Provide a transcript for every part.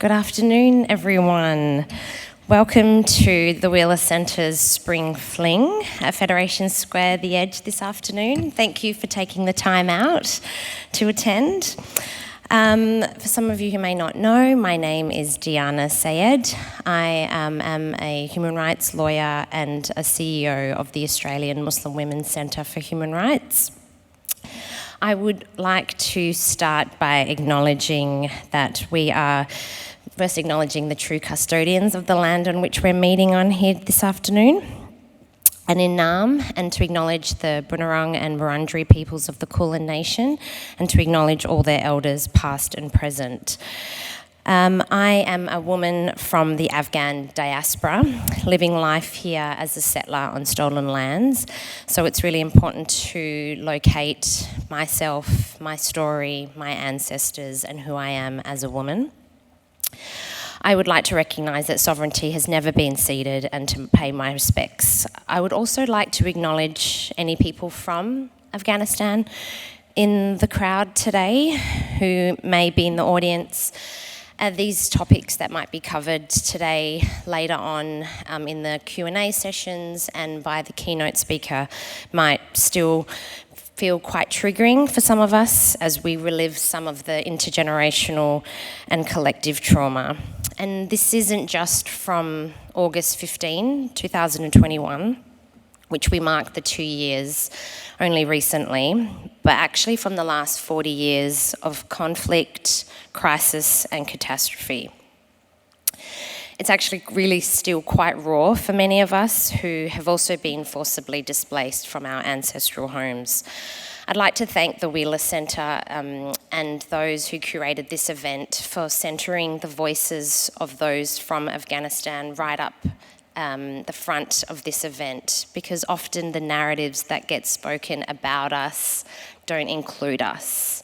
Good afternoon, everyone. Welcome to the Wheeler Centre's Spring Fling at Federation Square, The Edge, this afternoon. Thank you for taking the time out to attend. For some of you who may not know, my name is Diana Sayed. I am a human rights lawyer and a CEO of the Australian Muslim Women's Centre for Human Rights. I would like to start by acknowledging that we are first acknowledging the true custodians of the land on which we're meeting on here this afternoon, and in Naarm, and to acknowledge the Bunurong and Wurundjeri peoples of the Kulin Nation, and to acknowledge all their elders past and present. I am a woman from the Afghan diaspora, living life here as a settler on stolen lands, so it's really important to locate myself, my story, my ancestors, and who I am as a woman. I would like to recognise that sovereignty has never been ceded and to pay my respects. I would also like to acknowledge any people from Afghanistan in the crowd today who may be in the audience. These topics that might be covered today later on in the Q&A sessions and by the keynote speaker might still feel quite triggering for some of us as we relive some of the intergenerational and collective trauma. And this isn't just from August 15, 2021, which we marked the 2 years only recently, but actually from the last 40 years of conflict, crisis, and catastrophe. It's actually really still quite raw for many of us who have also been forcibly displaced from our ancestral homes. I'd like to thank the Wheeler Centre and those who curated this event for centering the voices of those from Afghanistan right up the front of this event, because often the narratives that get spoken about us don't include us.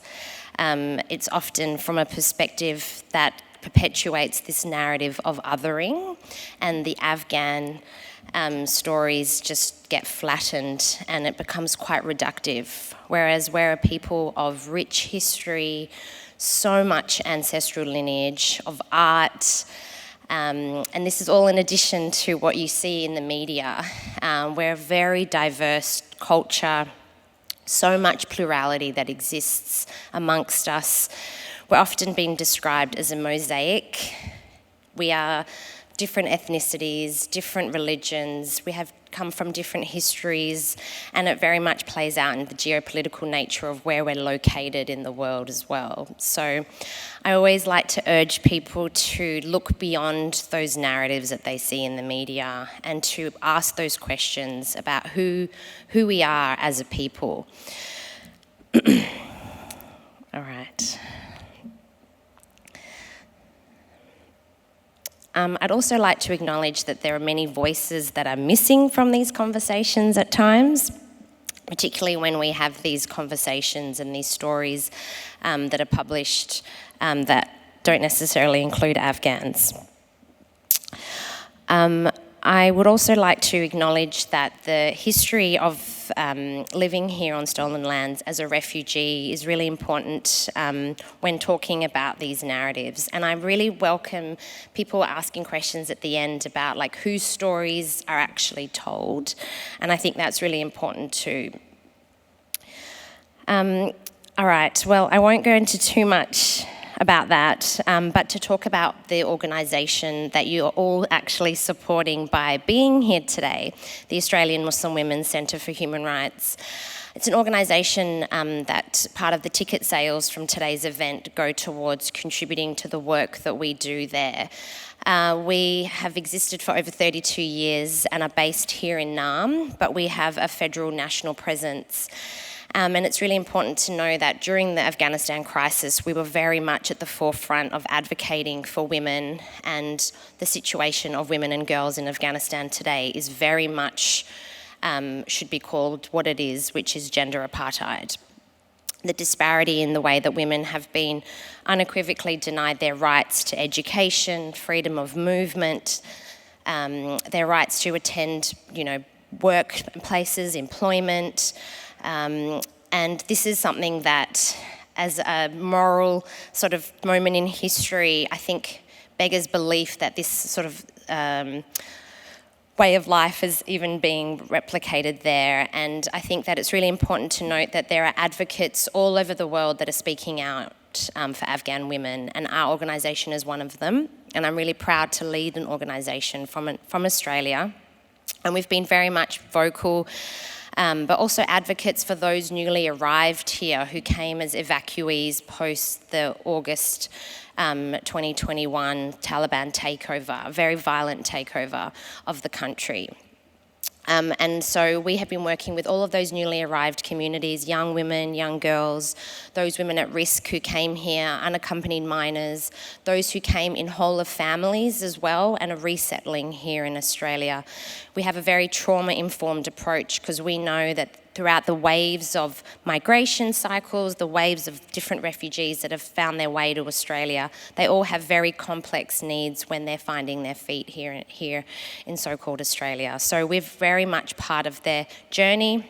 It's often from a perspective that perpetuates this narrative of othering, and the Afghan stories just get flattened and it becomes quite reductive. Whereas we're a people of rich history, so much ancestral lineage, of art, and this is all in addition to what you see in the media. We're a very diverse culture, so much plurality that exists amongst us. We're often being described as a mosaic. We are different ethnicities, different religions. We have come from different histories, and it very much plays out in the geopolitical nature of where we're located in the world as well. So I always like to urge people to look beyond those narratives that they see in the media and to ask those questions about who we are as a people. All right. I'd also like to acknowledge that there are many voices that are missing from these conversations at times, particularly when we have these conversations and these stories that are published that don't necessarily include Afghans. I would also like to acknowledge that the history of living here on stolen lands as a refugee is really important when talking about these narratives. And I really welcome people asking questions at the end about like whose stories are actually told. And I think that's really important too. All right, well, I won't go into too much about that, but to talk about the organisation that you're all actually supporting by being here today, the Australian Muslim Women's Centre for Human Rights. It's an organisation that part of the ticket sales from today's event go towards contributing to the work that we do there. We have existed for over 32 years and are based here in Naarm, but we have a federal national presence. And it's really important to know that during the Afghanistan crisis, we were very much at the forefront of advocating for women, and the situation of women and girls in Afghanistan today is very much, should be called what it is, which is gender apartheid. The disparity in the way that women have been unequivocally denied their rights to education, freedom of movement, their rights to attend, workplaces, employment, and this is something that, as a moral sort of moment in history, I think beggars belief that this sort of way of life is even being replicated there. And I think that it's really important to note that there are advocates all over the world that are speaking out for Afghan women, and our organisation is one of them. And I'm really proud to lead an organisation from Australia. And we've been very much vocal, but also advocates for those newly arrived here who came as evacuees post the August 2021 Taliban takeover, a very violent takeover of the country. And so we have been working with all of those newly arrived communities, young women, young girls, those women at risk who came here, unaccompanied minors, those who came in whole of families as well and are resettling here in Australia. We have a very trauma-informed approach because we know that throughout the waves of migration cycles, the waves of different refugees that have found their way to Australia, they all have very complex needs when they're finding their feet here in so-called Australia. So we're very much part of their journey.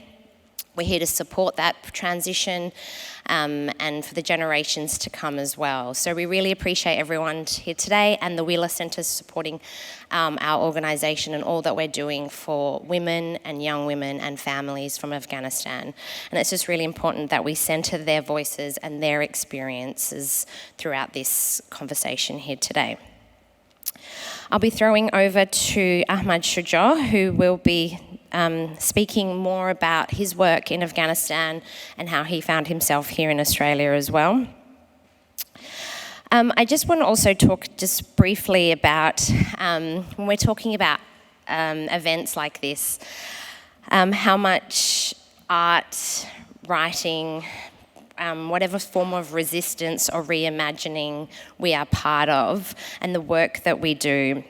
We're here to support that transition and for the generations to come as well. So we really appreciate everyone here today and the Wheeler Centre supporting our organisation and all that we're doing for women and young women and families from Afghanistan. And it's just really important that we centre their voices and their experiences throughout this conversation here today. I'll be throwing over to Ahmad Shuja, who will be speaking more about his work in Afghanistan and how he found himself here in Australia as well. I just want to also talk just briefly about, when we're talking about events like this, how much art, writing, whatever form of resistance or reimagining we are part of, and the work that we do,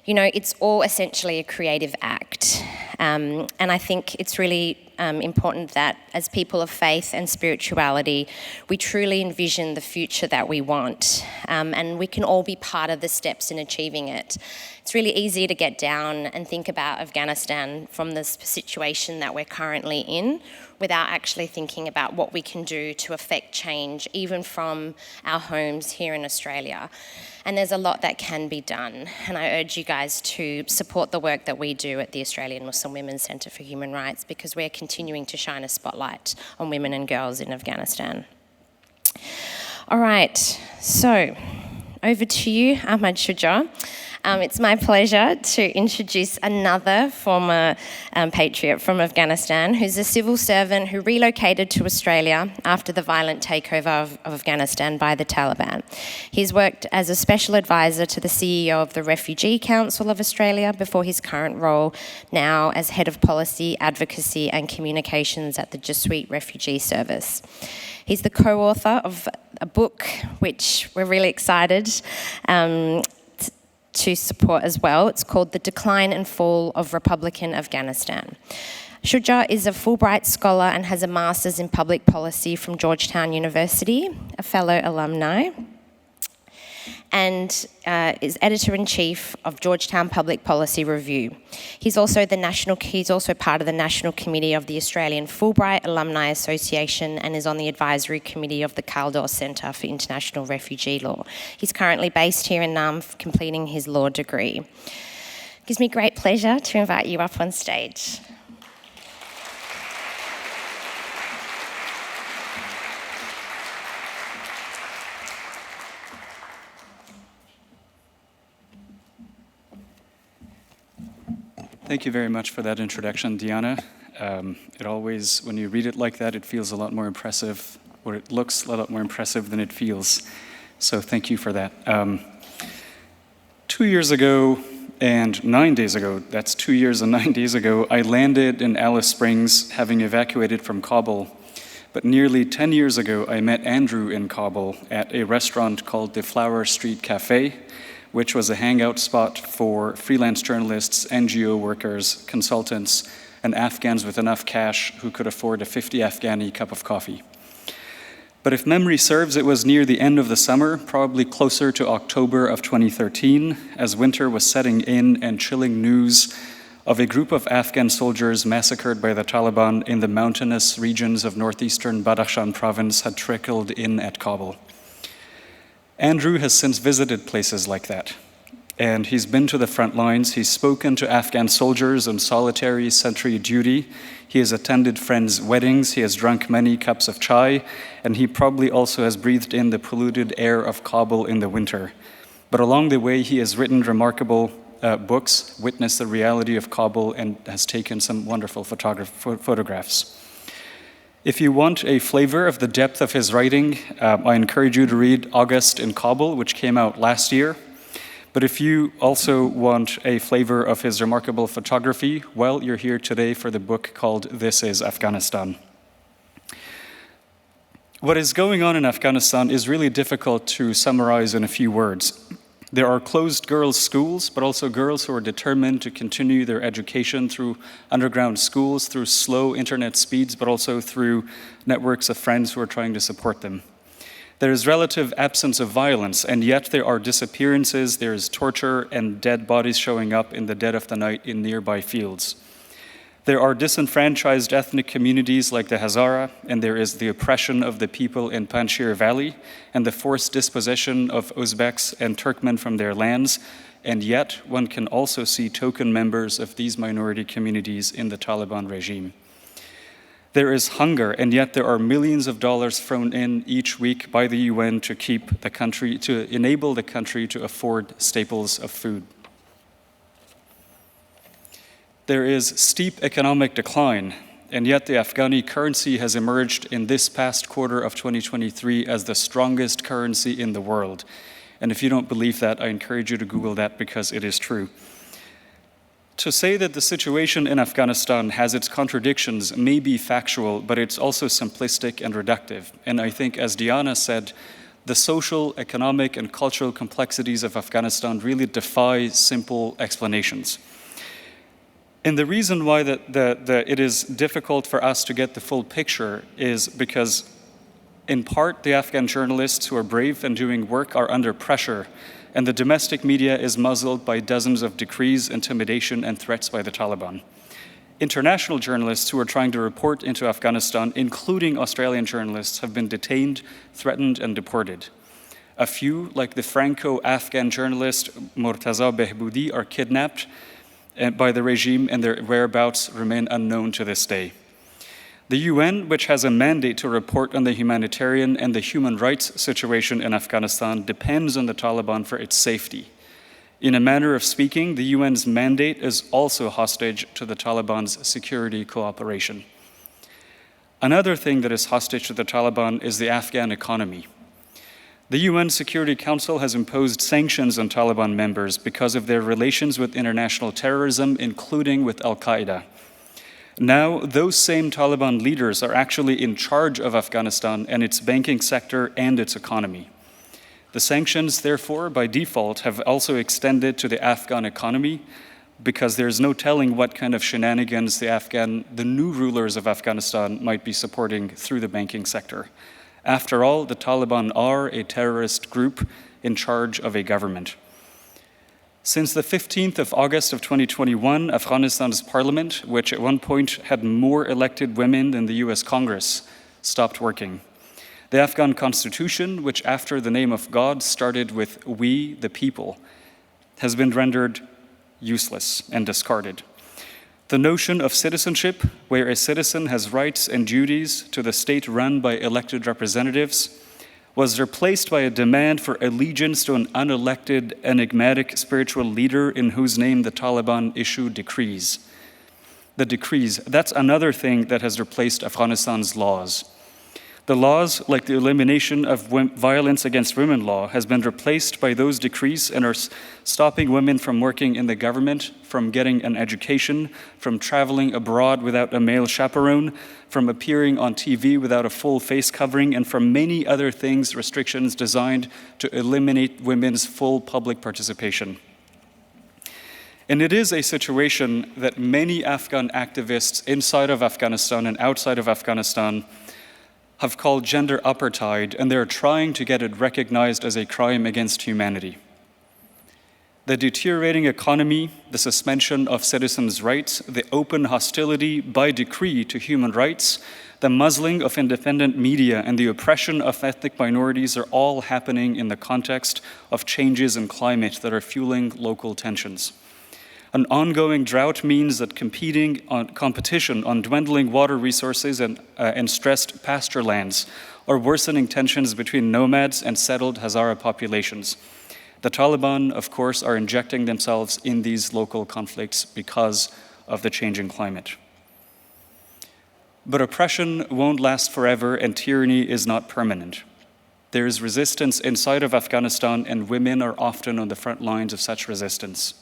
you know, it's all essentially a creative act. And I think it's really important that as people of faith and spirituality, we truly envision the future that we want. And we can all be part of the steps in achieving it. It's really easy to get down and think about Afghanistan from the situation that we're currently in without actually thinking about what we can do to affect change, even from our homes here in Australia. And there's a lot that can be done. And I urge you guys to support the work that we do at the Australian Muslim Women's Centre for Human Rights, because we're continuing to shine a spotlight on women and girls in Afghanistan. All right, so over to you, Ahmad Shuja. It's my pleasure to introduce another former patriot from Afghanistan who's a civil servant who relocated to Australia after the violent takeover of Afghanistan by the Taliban. He's worked as a special advisor to the CEO of the Refugee Council of Australia before his current role now as head of policy, advocacy and communications at the Jesuit Refugee Service. He's the co-author of a book which we're really excited to support as well. It's called The Decline and Fall of Republican Afghanistan. Shuja is a Fulbright scholar and has a master's in public policy from Georgetown University, a fellow alumni, and is editor-in-chief of Georgetown Public Policy Review. He's also part of the National Committee of the Australian Fulbright Alumni Association and is on the advisory committee of the Kaldor Centre for International Refugee Law. He's currently based here in Naarm, completing his law degree. It gives me great pleasure to invite you up on stage. Thank you very much for that introduction, Diana. It always, when you read it like that, it feels a lot more impressive, or it looks a lot more impressive than it feels. So thank you for that. 2 years ago and 9 days ago, that's 2 years and 9 days ago, I landed in Alice Springs, having evacuated from Kabul. But nearly 10 years ago, I met Andrew in Kabul at a restaurant called the Flower Street Cafe, which was a hangout spot for freelance journalists, NGO workers, consultants, and Afghans with enough cash who could afford a 50 Afghani cup of coffee. But if memory serves, it was near the end of the summer, probably closer to October of 2013, as winter was setting in and chilling news of a group of Afghan soldiers massacred by the Taliban in the mountainous regions of northeastern Badakhshan province had trickled in at Kabul. Andrew has since visited places like that, and he's been to the front lines. He's spoken to Afghan soldiers on solitary sentry duty. He has attended friends' weddings. He has drunk many cups of chai, and he probably also has breathed in the polluted air of Kabul in the winter. But along the way, he has written remarkable books, witnessed the reality of Kabul, and has taken some wonderful photographs. If you want a flavor of the depth of his writing, I encourage you to read August in Kabul, which came out last year. But if you also want a flavor of his remarkable photography, well, you're here today for the book called This is Afghanistan. What is going on in Afghanistan is really difficult to summarize in a few words. There are closed girls' schools, but also girls who are determined to continue their education through underground schools, through slow internet speeds, but also through networks of friends who are trying to support them. There is relative absence of violence, and yet there are disappearances, there is torture, and dead bodies showing up in the dead of the night in nearby fields. There are disenfranchised ethnic communities like the Hazara, and there is the oppression of the people in Panjshir Valley and the forced dispossession of Uzbeks and Turkmen from their lands, and yet one can also see token members of these minority communities in the Taliban regime. There is hunger, and yet there are millions of dollars thrown in each week by the UN to enable the country to afford staples of food. There is steep economic decline, and yet the Afghani currency has emerged in this past quarter of 2023 as the strongest currency in the world. And if you don't believe that, I encourage you to Google that because it is true. To say that the situation in Afghanistan has its contradictions may be factual, but it's also simplistic and reductive. And I think, as Diana said, the social, economic, and cultural complexities of Afghanistan really defy simple explanations. And the reason why it is difficult for us to get the full picture is because, in part, the Afghan journalists who are brave and doing work are under pressure, and the domestic media is muzzled by dozens of decrees, intimidation, and threats by the Taliban. International journalists who are trying to report into Afghanistan, including Australian journalists, have been detained, threatened, and deported. A few, like the Franco-Afghan journalist Murtaza Behboudi, are kidnapped by the regime, and their whereabouts remain unknown to this day. The UN, which has a mandate to report on the humanitarian and the human rights situation in Afghanistan, depends on the Taliban for its safety. In a manner of speaking, the UN's mandate is also hostage to the Taliban's security cooperation. Another thing that is hostage to the Taliban is the Afghan economy. The UN Security Council has imposed sanctions on Taliban members because of their relations with international terrorism, including with Al-Qaeda. Now, those same Taliban leaders are actually in charge of Afghanistan and its banking sector and its economy. The sanctions, therefore, by default, have also extended to the Afghan economy because there's no telling what kind of shenanigans the new rulers of Afghanistan might be supporting through the banking sector. After all, the Taliban are a terrorist group in charge of a government. Since the 15th of August of 2021, Afghanistan's parliament, which at one point had more elected women than the US Congress, stopped working. The Afghan constitution, which after the name of God started with "we, the people," has been rendered useless and discarded. The notion of citizenship, where a citizen has rights and duties to the state run by elected representatives, was replaced by a demand for allegiance to an unelected, enigmatic spiritual leader in whose name the Taliban issue decrees. The decrees, that's another thing that has replaced Afghanistan's laws. The laws, like the elimination of violence against women law, has been replaced by those decrees and are stopping women from working in the government, from getting an education, from traveling abroad without a male chaperone, from appearing on TV without a full face covering, and from many other things, restrictions designed to eliminate women's full public participation. And it is a situation that many Afghan activists inside of Afghanistan and outside of Afghanistan have called gender apartheid, and they're trying to get it recognized as a crime against humanity. The deteriorating economy, the suspension of citizens' rights, the open hostility by decree to human rights, the muzzling of independent media, and the oppression of ethnic minorities are all happening in the context of changes in climate that are fueling local tensions. An ongoing drought means that competition on dwindling water resources and stressed pasture lands are worsening tensions between nomads and settled Hazara populations. The Taliban, of course, are injecting themselves in these local conflicts because of the changing climate. But oppression won't last forever, and tyranny is not permanent. There is resistance inside of Afghanistan, and women are often on the front lines of such resistance.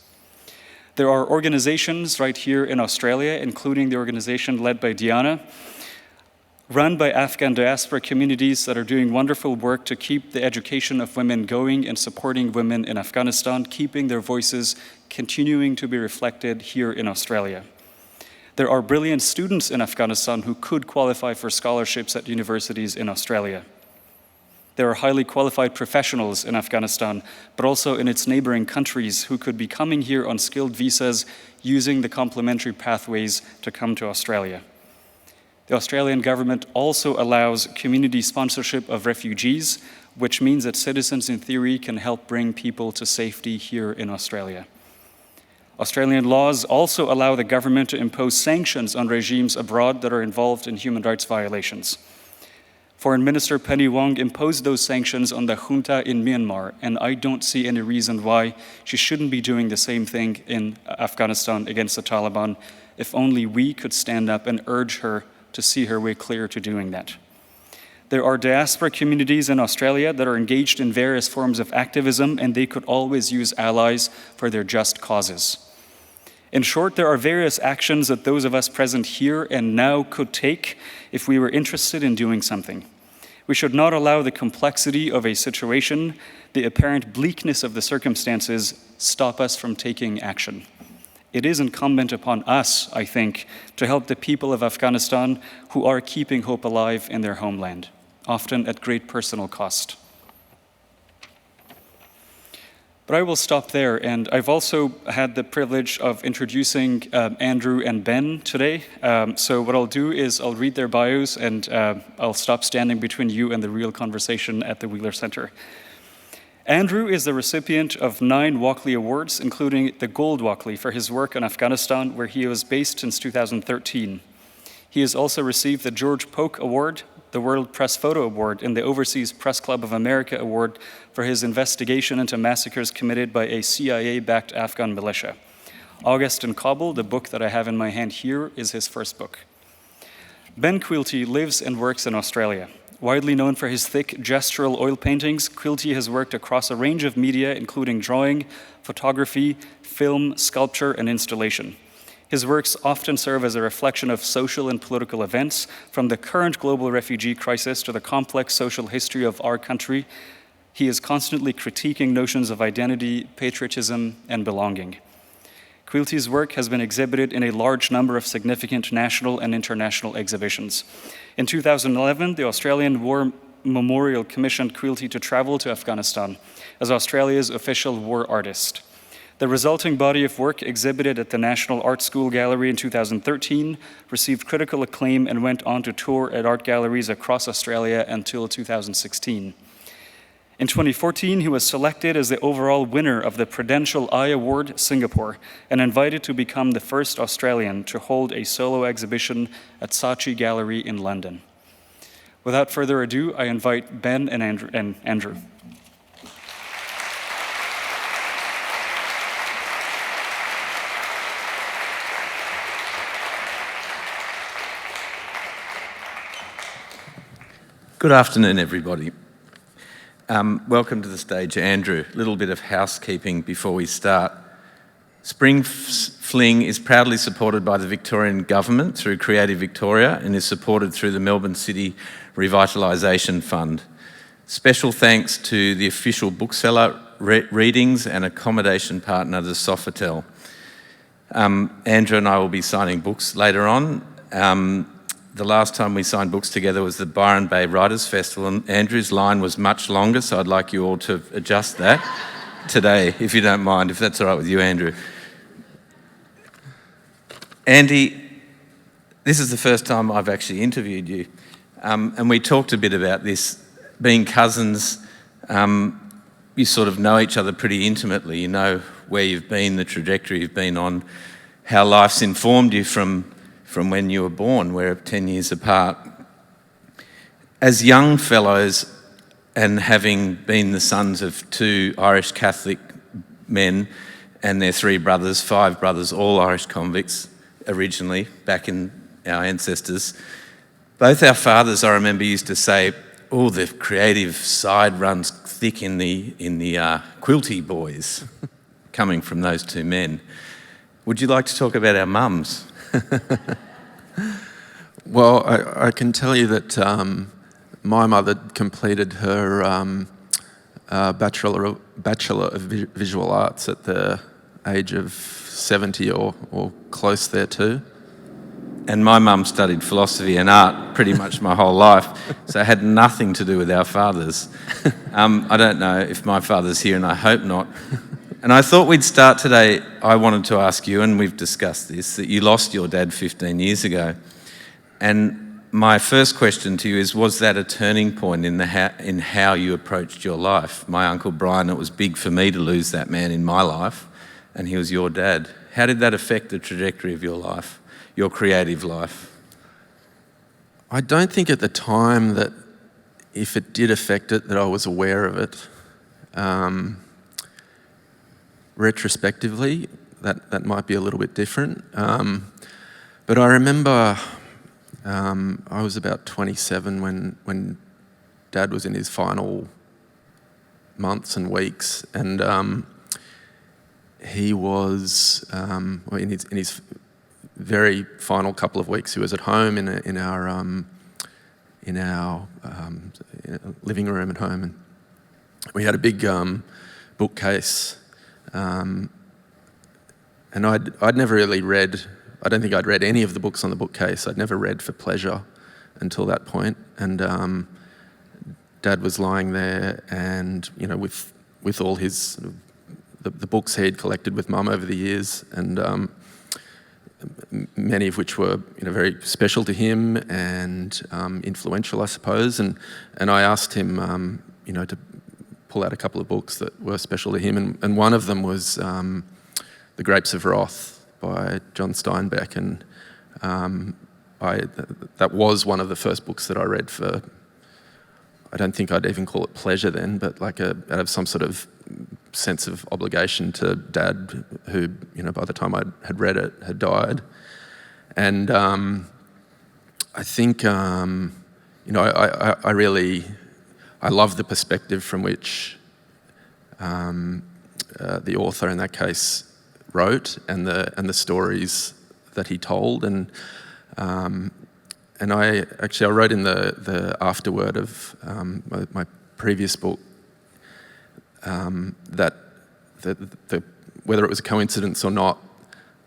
There are organizations right here in Australia, including the organization led by Diana, run by Afghan diaspora communities that are doing wonderful work to keep the education of women going and supporting women in Afghanistan, keeping their voices continuing to be reflected here in Australia. There are brilliant students in Afghanistan who could qualify for scholarships at universities in Australia. There are highly qualified professionals in Afghanistan, but also in its neighboring countries who could be coming here on skilled visas using the complementary pathways to come to Australia. The Australian government also allows community sponsorship of refugees, which means that citizens in theory can help bring people to safety here in Australia. Australian laws also allow the government to impose sanctions on regimes abroad that are involved in human rights violations. Foreign Minister Penny Wong imposed those sanctions on the junta in Myanmar, and I don't see any reason why she shouldn't be doing the same thing in Afghanistan against the Taliban, if only we could stand up and urge her to see her way clear to doing that. There are diaspora communities in Australia that are engaged in various forms of activism, and they could always use allies for their just causes. In short, there are various actions that those of us present here and now could take if we were interested in doing something. We should not allow the complexity of a situation, the apparent bleakness of the circumstances, stop us from taking action. It is incumbent upon us, I think, to help the people of Afghanistan who are keeping hope alive in their homeland, often at great personal cost. But I will stop there, and I've also had the privilege of introducing Andrew and Ben today. So what I'll do is I'll read their bios, and I'll stop standing between you and the real conversation at the Wheeler Center. Andrew is the recipient of 9 Walkley Awards, including the Gold Walkley for his work on Afghanistan, where he was based since 2013. He has also received the George Polk Award, the World Press Photo Award, and the Overseas Press Club of America Award for his investigation into massacres committed by a CIA-backed Afghan militia. August in Kabul, the book that I have in my hand here, is his first book. Ben Quilty lives and works in Australia. Widely known for his thick gestural oil paintings, Quilty has worked across a range of media, including drawing, photography, film, sculpture, and installation. His works often serve as a reflection of social and political events, from the current global refugee crisis to the complex social history of our country. He is constantly critiquing notions of identity, patriotism, and belonging. Quilty's work has been exhibited in a large number of significant national and international exhibitions. In 2011, the Australian War Memorial commissioned Quilty to travel to Afghanistan as Australia's official war artist. The resulting body of work, exhibited at the National Art School Gallery in 2013, received critical acclaim and went on to tour at art galleries across Australia until 2016. In 2014, he was selected as the overall winner of the Prudential Eye Award Singapore and invited to become the first Australian to hold a solo exhibition at Saatchi Gallery in London. Without further ado, I invite Ben and Andrew. Good afternoon, everybody. Welcome to the stage, Andrew. A little bit of housekeeping before we start. Spring Fling is proudly supported by the Victorian Government through Creative Victoria and is supported through the Melbourne City Revitalisation Fund. Special thanks to the official bookseller, Readings, and accommodation partner, the Sofitel. Andrew and I will be signing books later on. The last time we signed books together was the Byron Bay Writers' Festival, and Andrew's line was much longer, so I'd like you all to adjust that. today, if you don't mind, if that's all right with you, Andrew. Andy, this is the first time I've actually interviewed you, and we talked a bit about this. Being cousins, you sort of know each other pretty intimately. You know where you've been, the trajectory you've been on, how life's informed you from when you were born. We're 10 years apart. As young fellows, and having been the sons of 2 Irish Catholic men and their 3 brothers, 5 brothers, all Irish convicts originally, back in our ancestors, both our fathers, I remember, used to say, oh, the creative side runs thick in the Quilty boys, coming from those 2 men. Would you like to talk about our mums? Well, I can tell you that my mother completed her Bachelor of Visual Arts at the age of 70 or close thereto. And my mum studied philosophy and art pretty much my whole life, so it had nothing to do with our fathers. I don't know if my father's here, and I hope not. And I thought we'd start today. I wanted to ask you, and we've discussed this, that you lost your dad 15 years ago. And my first question to you is, was that a turning point in how you approached your life? My Uncle Brian, it was big for me to lose that man in my life, and he was your dad. How did that affect the trajectory of your life, your creative life? I don't think at the time that if it did affect it, that I was aware of it. Retrospectively, that might be a little bit different. But I remember I was about 27 when Dad was in his final months and weeks, and he was in his very final couple of weeks. He was at home in our living room at home, and we had a big bookcase, and I'd never really read. I don't think I'd read any of the books on the bookcase. I'd never read for pleasure until that point. And Dad was lying there, and with all his the books he'd collected with Mum over the years, and many of which were very special to him and influential, I suppose. And I asked him to pull out a couple of books that were special to him, and one of them was The Grapes of Wrath by John Steinbeck, and that was one of the first books that I read for, I don't think I'd even call it pleasure then, but like out of some sort of sense of obligation to Dad, who by the time I had read it had died. And I think I love the perspective from which the author in that case wrote, and the stories that he told, and I wrote in the afterword of my previous book that whether it was a coincidence or not,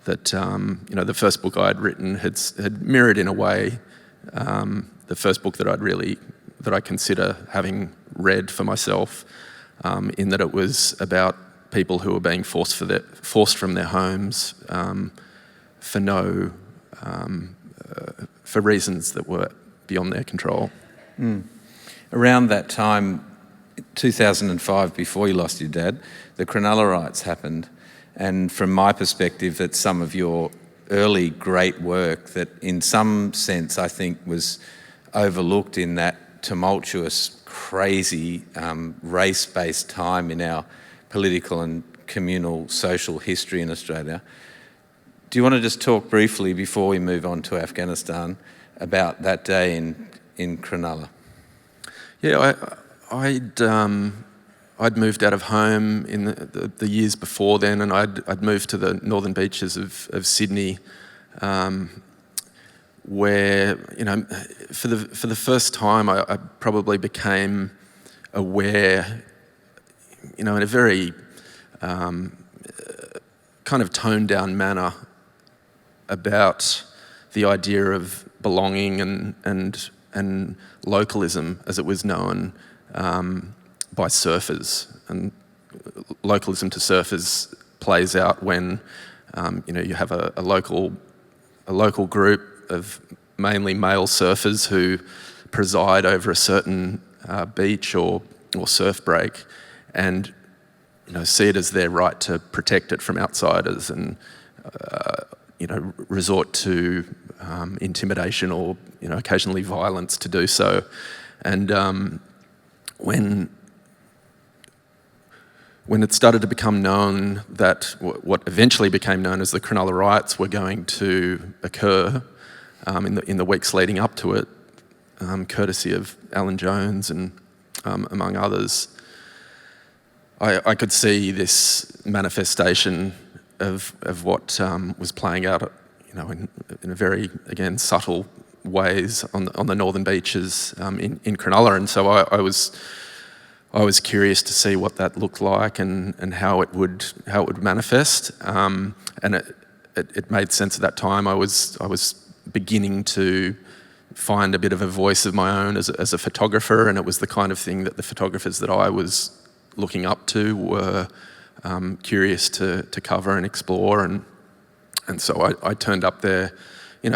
that the first book I had written had mirrored in a way the first book that I consider having read for myself, in that it was about people who were being forced from their homes for reasons that were beyond their control. Around that time, 2005, before you lost your dad, the Cronulla riots happened, and from my perspective, that's some of your early great work that in some sense I think was overlooked in that tumultuous, crazy, race-based time in our political and communal social history in Australia. Do you want to just talk briefly, before we move on to Afghanistan, about that day in Cronulla? Yeah, I'd moved out of home in the years before then, and I'd moved to the northern beaches of Sydney, where for the first time I probably became aware, in a very kind of toned down manner, about the idea of belonging and localism, as it was known by surfers. And localism to surfers plays out when you have a local group of mainly male surfers who preside over a certain beach or surf break, and see it as their right to protect it from outsiders, and resort to intimidation or occasionally violence to do so. And when it started to become known that what eventually became known as the Cronulla riots were going to occur in the weeks leading up to it, courtesy of Alan Jones and among others, I could see this manifestation of what was playing out, in a very, again, subtle ways on the northern beaches in Cronulla, and so I was curious to see what that looked like and how it would manifest, and it made sense at that time. I was beginning to find a bit of a voice of my own as a photographer, and it was the kind of thing that the photographers that I was looking up to were curious to cover and explore, and so I turned up there,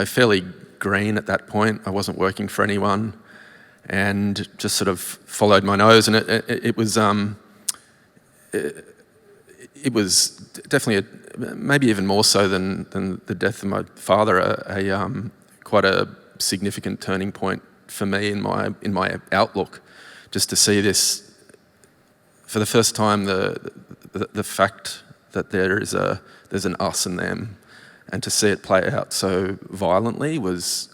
fairly green at that point. I wasn't working for anyone, and just sort of followed my nose, and it was definitely maybe even more so than the death of my father, quite a significant turning point for me in my outlook, just to see this for the first time, the fact that there's an us and them, and to see it play out so violently was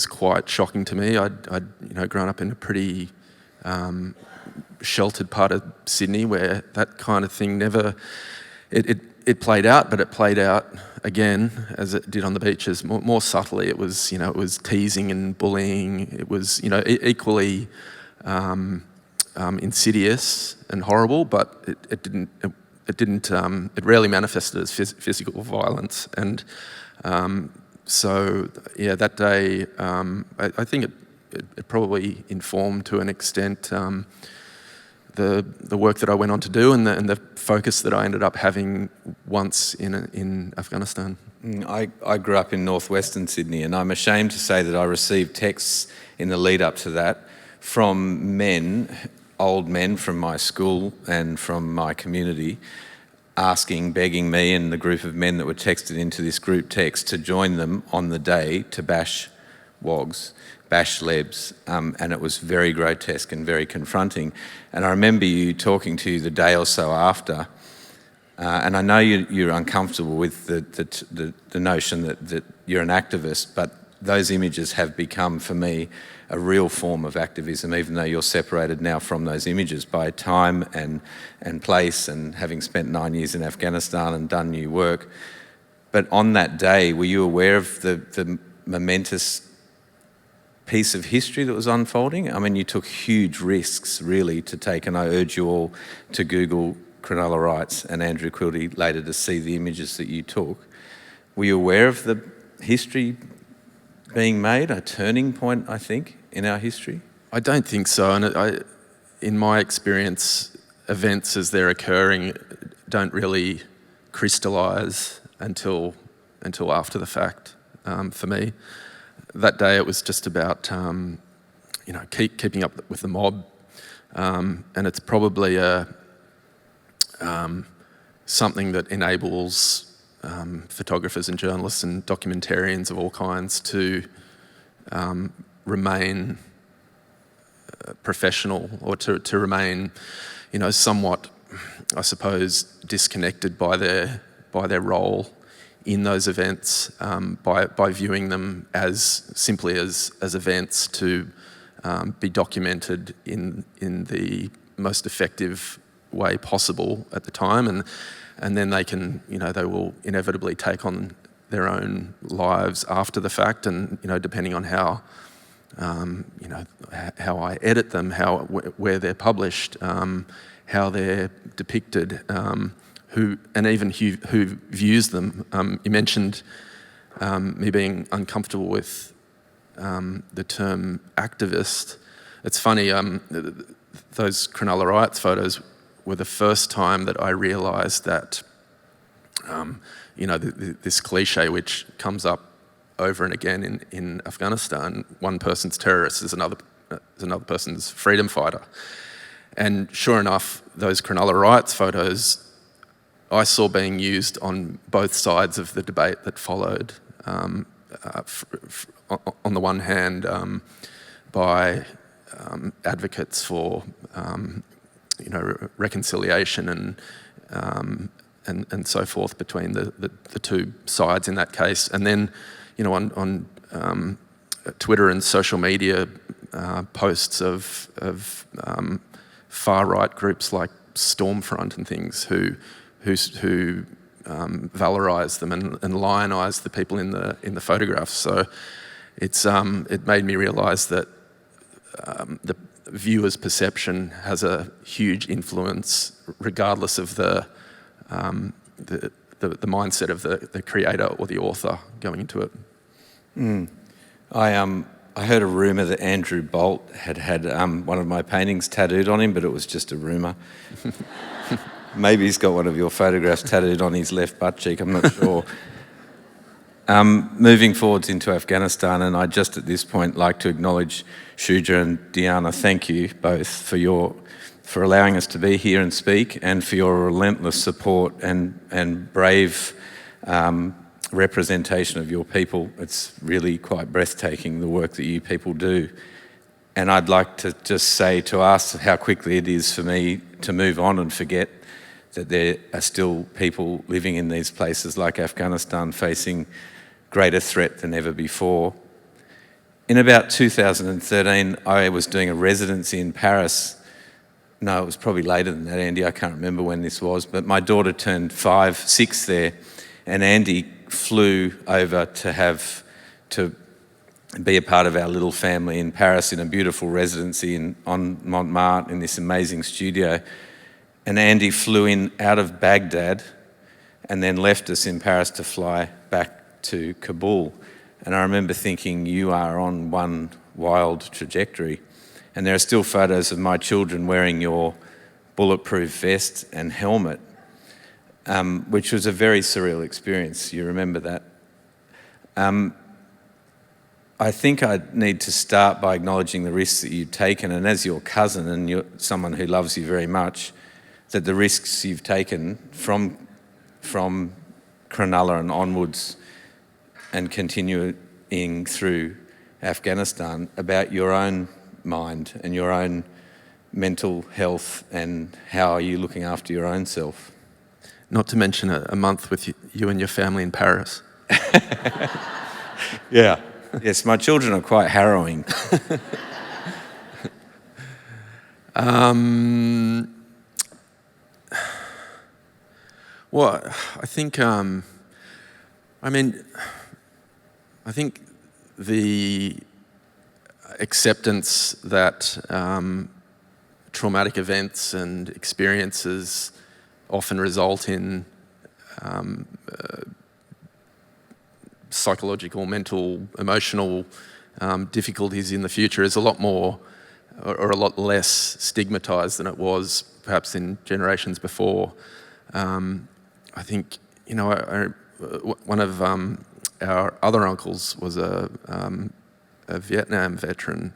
quite shocking to me. I'd grown up in a pretty sheltered part of Sydney where that kind of thing never it played out, but it played out again as it did on the beaches, more subtly. It was teasing and bullying. It was equally insidious and horrible, but it rarely manifested as physical violence. And so that day, I think it probably informed to an extent the work that I went on to do and the focus that I ended up having once in Afghanistan. I grew up in northwestern Sydney, and I'm ashamed to say that I received texts in the lead up to that from men, old men from my school and from my community, begging me and the group of men that were texted into this group text to join them on the day to bash WOGs, bash Lebs, and it was very grotesque and very confronting. And I remember you talking to you the day or so after, and I know you're uncomfortable with the notion that you're an activist, but those images have become, for me, a real form of activism, even though you're separated now from those images by time and place, and having spent 9 years in Afghanistan and done new work. But on that day, were you aware of the momentous piece of history that was unfolding? I mean, you took huge risks, really, to take, and I urge you all to Google Cronulla riots and Andrew Quilty later to see the images that you took. Were you aware of the history being made, a turning point, I think, in our history? I don't think so, and in my experience, events as they're occurring don't really crystallise until after the fact. For me, that day it was just about keeping up with the mob, and it's probably something that enables photographers and journalists and documentarians of all kinds to remain professional, or to remain, somewhat, I suppose, disconnected by their role in those events, by viewing them as simply as events to be documented in the most effective way possible at the time, and then they can, they will inevitably take on their own lives after the fact, and depending on how I edit them, where they're published, how they're depicted, who views them. You mentioned me being uncomfortable with the term activist. It's funny, those Cronulla riots photos were the first time that I realised that, this cliche which comes up over and again in Afghanistan, one person's terrorist is another person's freedom fighter. And sure enough, those Cronulla riots photos I saw being used on both sides of the debate that followed. On the one hand, by advocates for reconciliation and so forth between the two sides in that case, and then on Twitter and social media posts of far right groups like Stormfront and things who valorise them and lionise the people in the photographs. So it made me realise that the viewer's perception has a huge influence, regardless of the mindset of the creator or the author going into it. I heard a rumour that Andrew Bolt had one of my paintings tattooed on him, but it was just a rumour. Maybe he's got one of your photographs tattooed on his left butt cheek, I'm not sure. Moving forwards into Afghanistan, and I'd just at this point like to acknowledge Shuja and Diana. Thank you both for allowing us to be here and speak, and for your relentless support and brave representation of your people. It's really quite breathtaking, the work that you people do. And I'd like to just say to us how quickly it is for me to move on and forget that there are still people living in these places like Afghanistan facing greater threat than ever before. In about 2013, I was doing a residency in Paris. No, it was probably later than that, Andy. I can't remember when this was, but my daughter turned 6 there, and Andy flew over to be a part of our little family in Paris in a beautiful residency on Montmartre in this amazing studio. And Andy flew in out of Baghdad and then left us in Paris to fly back to Kabul. And I remember thinking, you are on one wild trajectory. And there are still photos of my children wearing your bulletproof vest and helmet, which was a very surreal experience. You remember that? I think I need to start by acknowledging the risks that you've taken, and as your cousin and you're someone who loves you very much, that the risks you've taken from Cronulla and onwards and continuing through Afghanistan about your own mind and your own mental health, and how are you looking after your own self? Not to mention a month with you and your family in Paris. Yeah. Yes, my children are quite harrowing. Well, I think the acceptance that traumatic events and experiences often result in psychological, mental, emotional difficulties in the future is a lot more or a lot less stigmatised than it was perhaps in generations before. I think, one of our other uncles was a Vietnam veteran,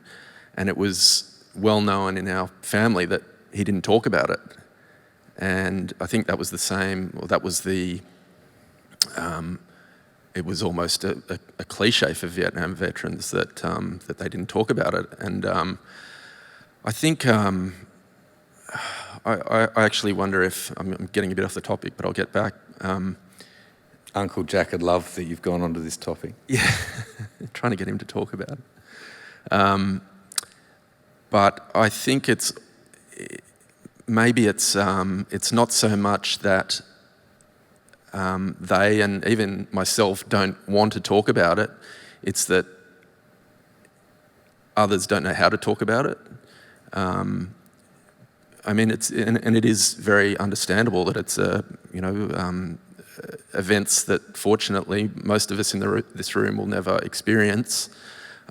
and it was well known in our family that he didn't talk about it. And I think that was the same, or that was the, it was almost a cliche for Vietnam veterans that they didn't talk about it. And I think I actually wonder if, I'm getting a bit off the topic, but I'll get back. Uncle Jack would love that you've gone onto this topic. Yeah, trying to get him to talk about it. But I think maybe it's not so much that they and even myself don't want to talk about it. It's that others don't know how to talk about it. It is very understandable that it's events that fortunately most of us in this room will never experience,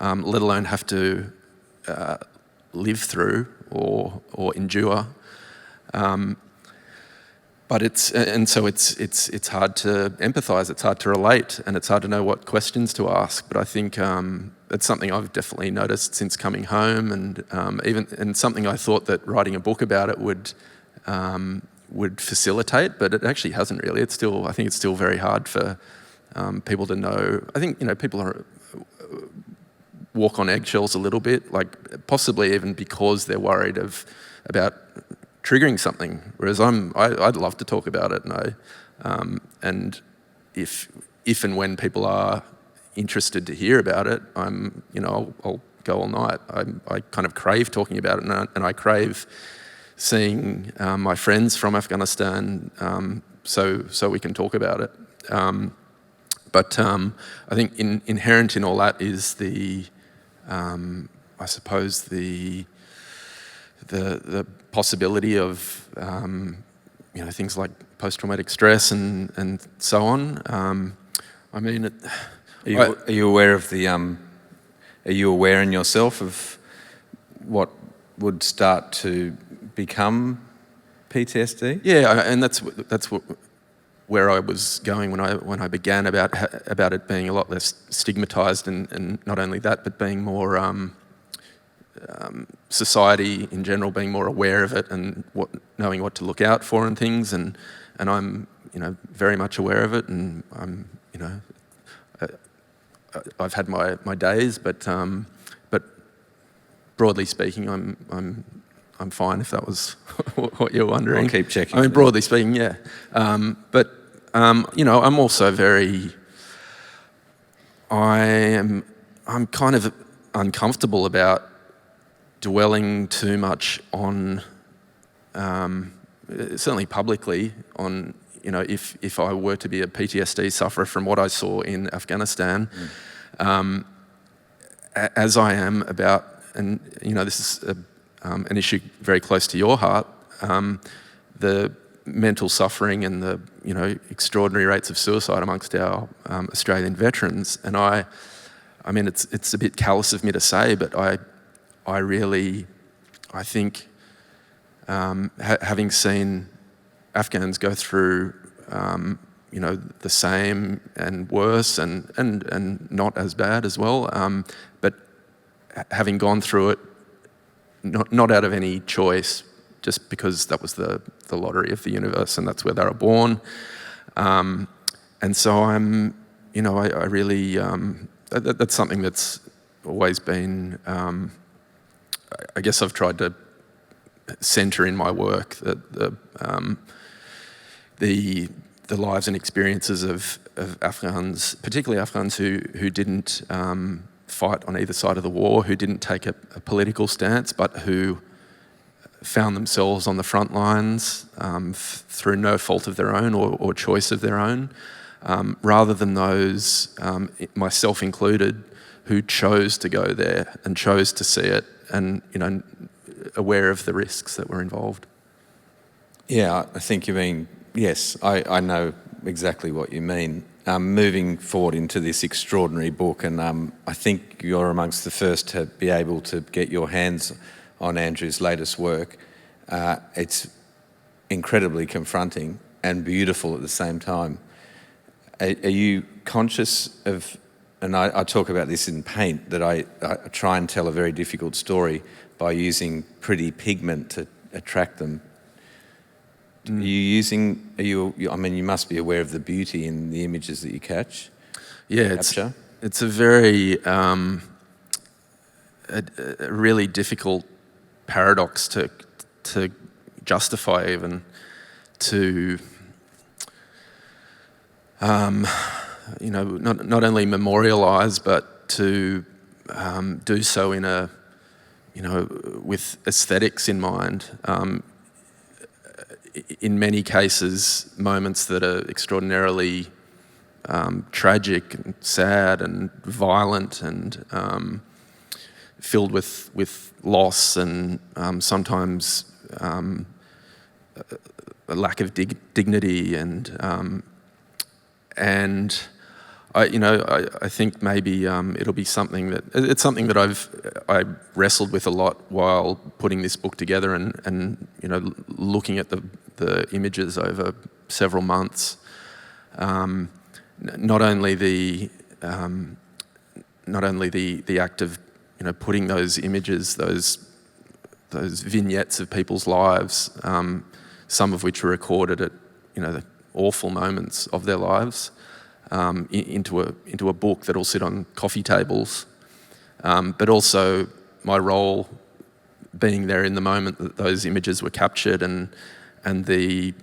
let alone have to live through or endure. But it's hard to empathise, it's hard to relate, and it's hard to know what questions to ask. But I think it's something I've definitely noticed since coming home, and something I thought that writing a book about it would facilitate, but it actually hasn't really. I think it's still very hard for people to know. I think people walk on eggshells a little bit, like possibly even because they're worried about triggering something. Whereas I'd love to talk about it, and if and when people are interested to hear about it, I'll go all night. I kind of crave talking about it, and I crave seeing my friends from Afghanistan, so we can talk about it. But I think inherent in all that is I suppose the possibility of things like post-traumatic stress and so on. Are you aware of Are you aware in yourself of what would start to become PTSD? Yeah, and that's where I was going when I began about it being a lot less stigmatised, and not only that, but being more society in general being more aware of it and knowing what to look out for and things, and I'm very much aware of it, and I'm I've had my days, but broadly speaking, I'm fine, if that was what you're wondering. I'll keep checking. I mean, broadly speaking, yeah. But I'm also I'm kind of uncomfortable about dwelling too much on, certainly publicly, on if I were to be a PTSD sufferer from what I saw in Afghanistan, as I am about, and this is an issue very close to your heart, the mental suffering and the extraordinary rates of suicide amongst our Australian veterans. And I mean it's a bit callous of me to say, but I really think having seen Afghans go through the same and worse and not as bad as well, but having gone through it not out of any choice, just because that was the lottery of the universe and that's where they were born, and so I really that's something that's always been, I guess I've tried to centre in my work the lives and experiences of Afghans, particularly Afghans who didn't fight on either side of the war, who didn't take a political stance, but who found themselves on the front lines through no fault of their own or choice of their own, rather than those, myself included, who chose to go there and chose to see it, and aware of the risks that were involved. Yeah, I think you mean, yes, I know exactly what you mean. Moving forward into this extraordinary book, and I think you're amongst the first to be able to get your hands on Andrew's latest work. It's incredibly confronting and beautiful at the same time. Are you conscious of, and I talk about this in Paint, that I try and tell a very difficult story by using pretty pigment to attract them. I mean, you must be aware of the beauty in the images that you catch. Yeah, it's a very a really difficult paradox to justify, even to not only memorialise, but to do so in a with aesthetics in mind. In many cases, moments that are extraordinarily tragic and sad and violent and filled with loss and sometimes a lack of dignity, and I think maybe it'll be something that I wrestled with a lot while putting this book together, and looking at the images over several months. Not only the act of putting those images, those vignettes of people's lives, some of which were recorded at the awful moments of their lives, into a book that'll sit on coffee tables, but also my role being there in the moment that those images were captured, and the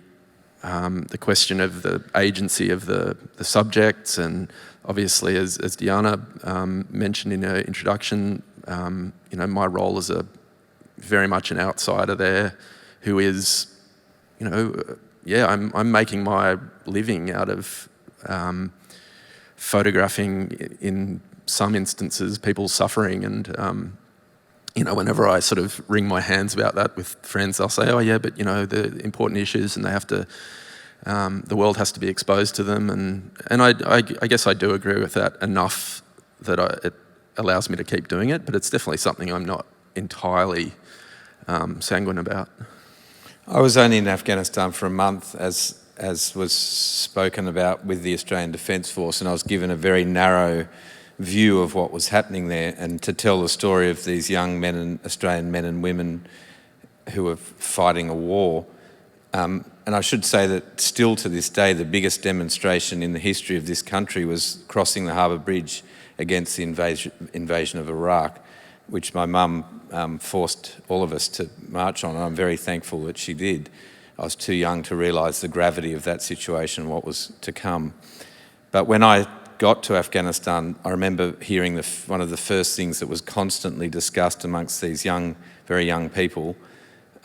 question of the agency of the subjects, and obviously as Diana mentioned in her introduction, my role as very much an outsider there, who is, I'm making my living out of photographing, in some instances, people suffering, and whenever I sort of wring my hands about that with friends, they'll say, "Oh yeah, but the important issues, and they have to, the world has to be exposed to them," and I guess I do agree with that enough that it allows me to keep doing it, but it's definitely something I'm not entirely sanguine about. I was only in Afghanistan for a month, as was spoken about, with the Australian Defence Force, and I was given a very narrow view of what was happening there, and to tell the story of these young Australian men and women who were fighting a war. And I should say that still to this day, the biggest demonstration in the history of this country was crossing the Harbour Bridge against the invasion of Iraq, which my mum forced all of us to march on, and I'm very thankful that she did. I was too young to realise the gravity of that situation, what was to come. But when I got to Afghanistan, I remember hearing one of the first things that was constantly discussed amongst these very young people,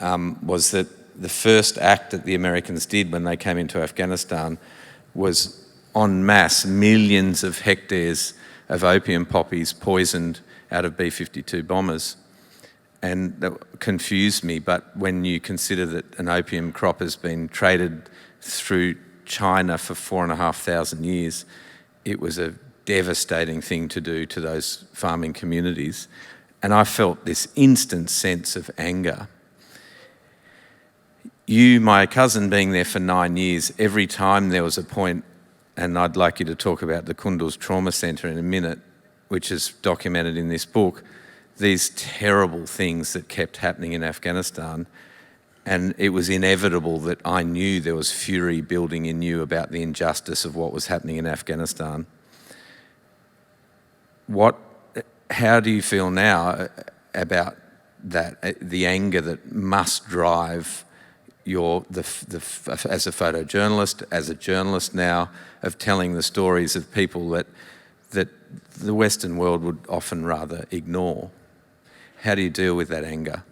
was that the first act that the Americans did when they came into Afghanistan was en masse millions of hectares of opium poppies poisoned out of B-52 bombers. And that confused me, but when you consider that an opium crop has been traded through China for 4,500 years, it was a devastating thing to do to those farming communities. And I felt this instant sense of anger. You, my cousin, being there for 9 years, every time there was a point, and I'd like you to talk about the Kunduz Trauma Centre in a minute, which is documented in this book, these terrible things that kept happening in Afghanistan. And it was inevitable that I knew there was fury building in you about the injustice of what was happening in Afghanistan. How do you feel now about that, the anger that must drive as a photojournalist, as a journalist now, of telling the stories of people that the Western world would often rather ignore? How do you deal with that anger?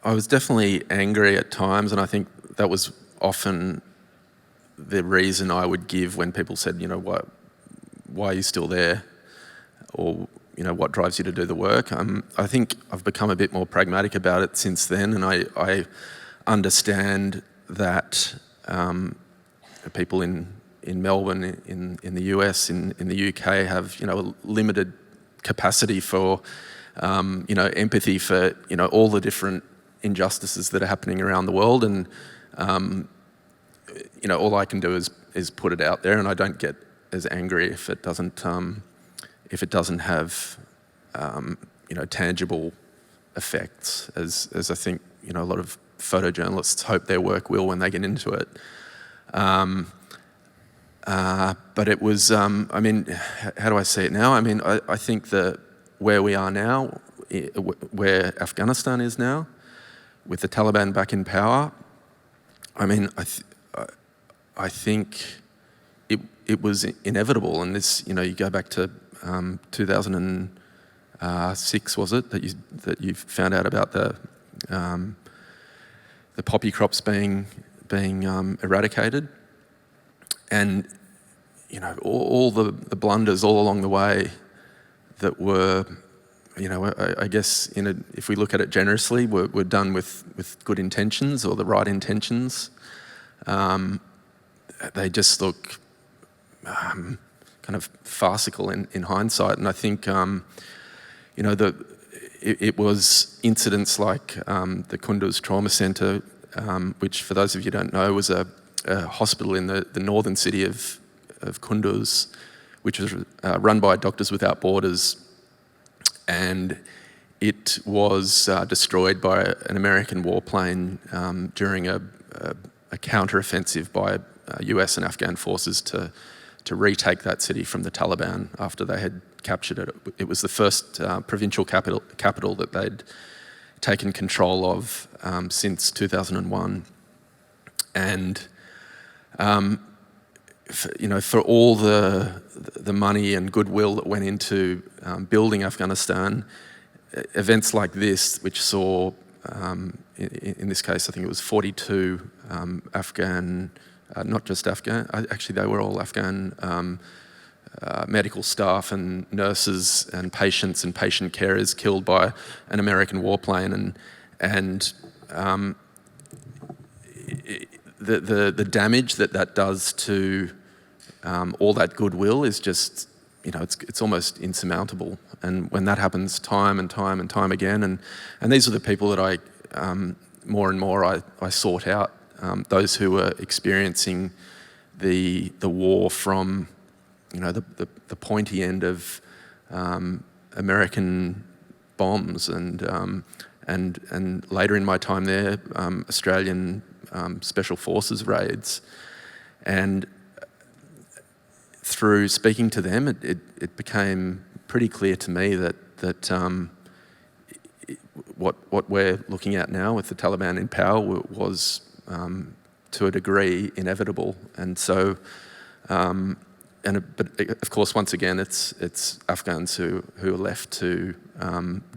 I was definitely angry at times, and I think that was often the reason I would give when people said, why are you still there? Or, what drives you to do the work? I think I've become a bit more pragmatic about it since then, and I understand that people in Melbourne, in the US, in the UK have, a limited capacity for, empathy for, all the different injustices that are happening around the world, and all I can do is put it out there, and I don't get as angry if it doesn't have tangible effects as I think a lot of photojournalists hope their work will when they get into it. But it was, how do I say it now? I think that where we are now, where Afghanistan is now, with the Taliban back in power, I think it was inevitable. And this, you go back to 2006, was it, that you found out about the poppy crops being eradicated, and all the blunders all along the way that were, I guess if we look at it generously, were done with good intentions or the right intentions. They just look kind of farcical in hindsight. And I think, it was incidents like the Kunduz Trauma Centre, which for those of you who don't know was a hospital in the northern city of Kunduz, which was run by Doctors Without Borders, and it was destroyed by an American warplane during a counter-offensive by US and Afghan forces to retake that city from the Taliban after they had captured it. It was the first provincial capital that they'd taken control of since 2001. And for all the money and goodwill that went into building Afghanistan, events like this, which saw, in this case, I think it was 42 Afghan, not just Afghan, actually they were all Afghan medical staff and nurses and patients and patient carers killed by an American warplane, and the damage that does to all that goodwill is just, it's almost insurmountable. And when that happens time and time and time again, and these are the people that I more and more I sought out, those who were experiencing the war from the pointy end of American bombs and later in my time there, Australian Special Forces raids. And through speaking to them, it became pretty clear to me that what we're looking at now with the Taliban in power was to a degree inevitable. And so, but of course, once again, it's Afghans who are left to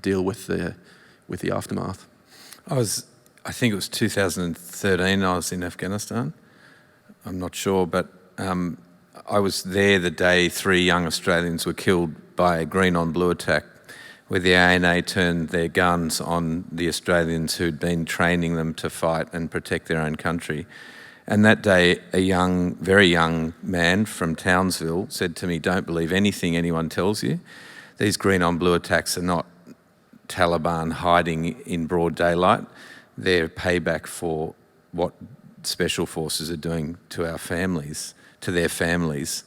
deal with the aftermath. I think it was 2013. I was in Afghanistan. I'm not sure, but I was there the day 3 young Australians were killed by a green on blue attack, where the ANA turned their guns on the Australians who'd been training them to fight and protect their own country. And that day, a very young man from Townsville said to me, "Don't believe anything anyone tells you. These green on blue attacks are not Taliban hiding in broad daylight. They're payback for what special forces are doing to our families, to their families."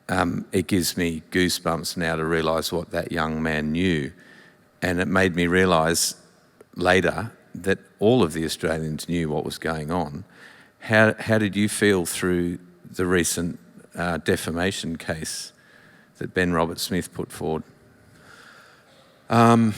It gives me goosebumps now to realise what that young man knew. And it made me realise later that all of the Australians knew what was going on. How did you feel through the recent defamation case that Ben Roberts-Smith put forward? I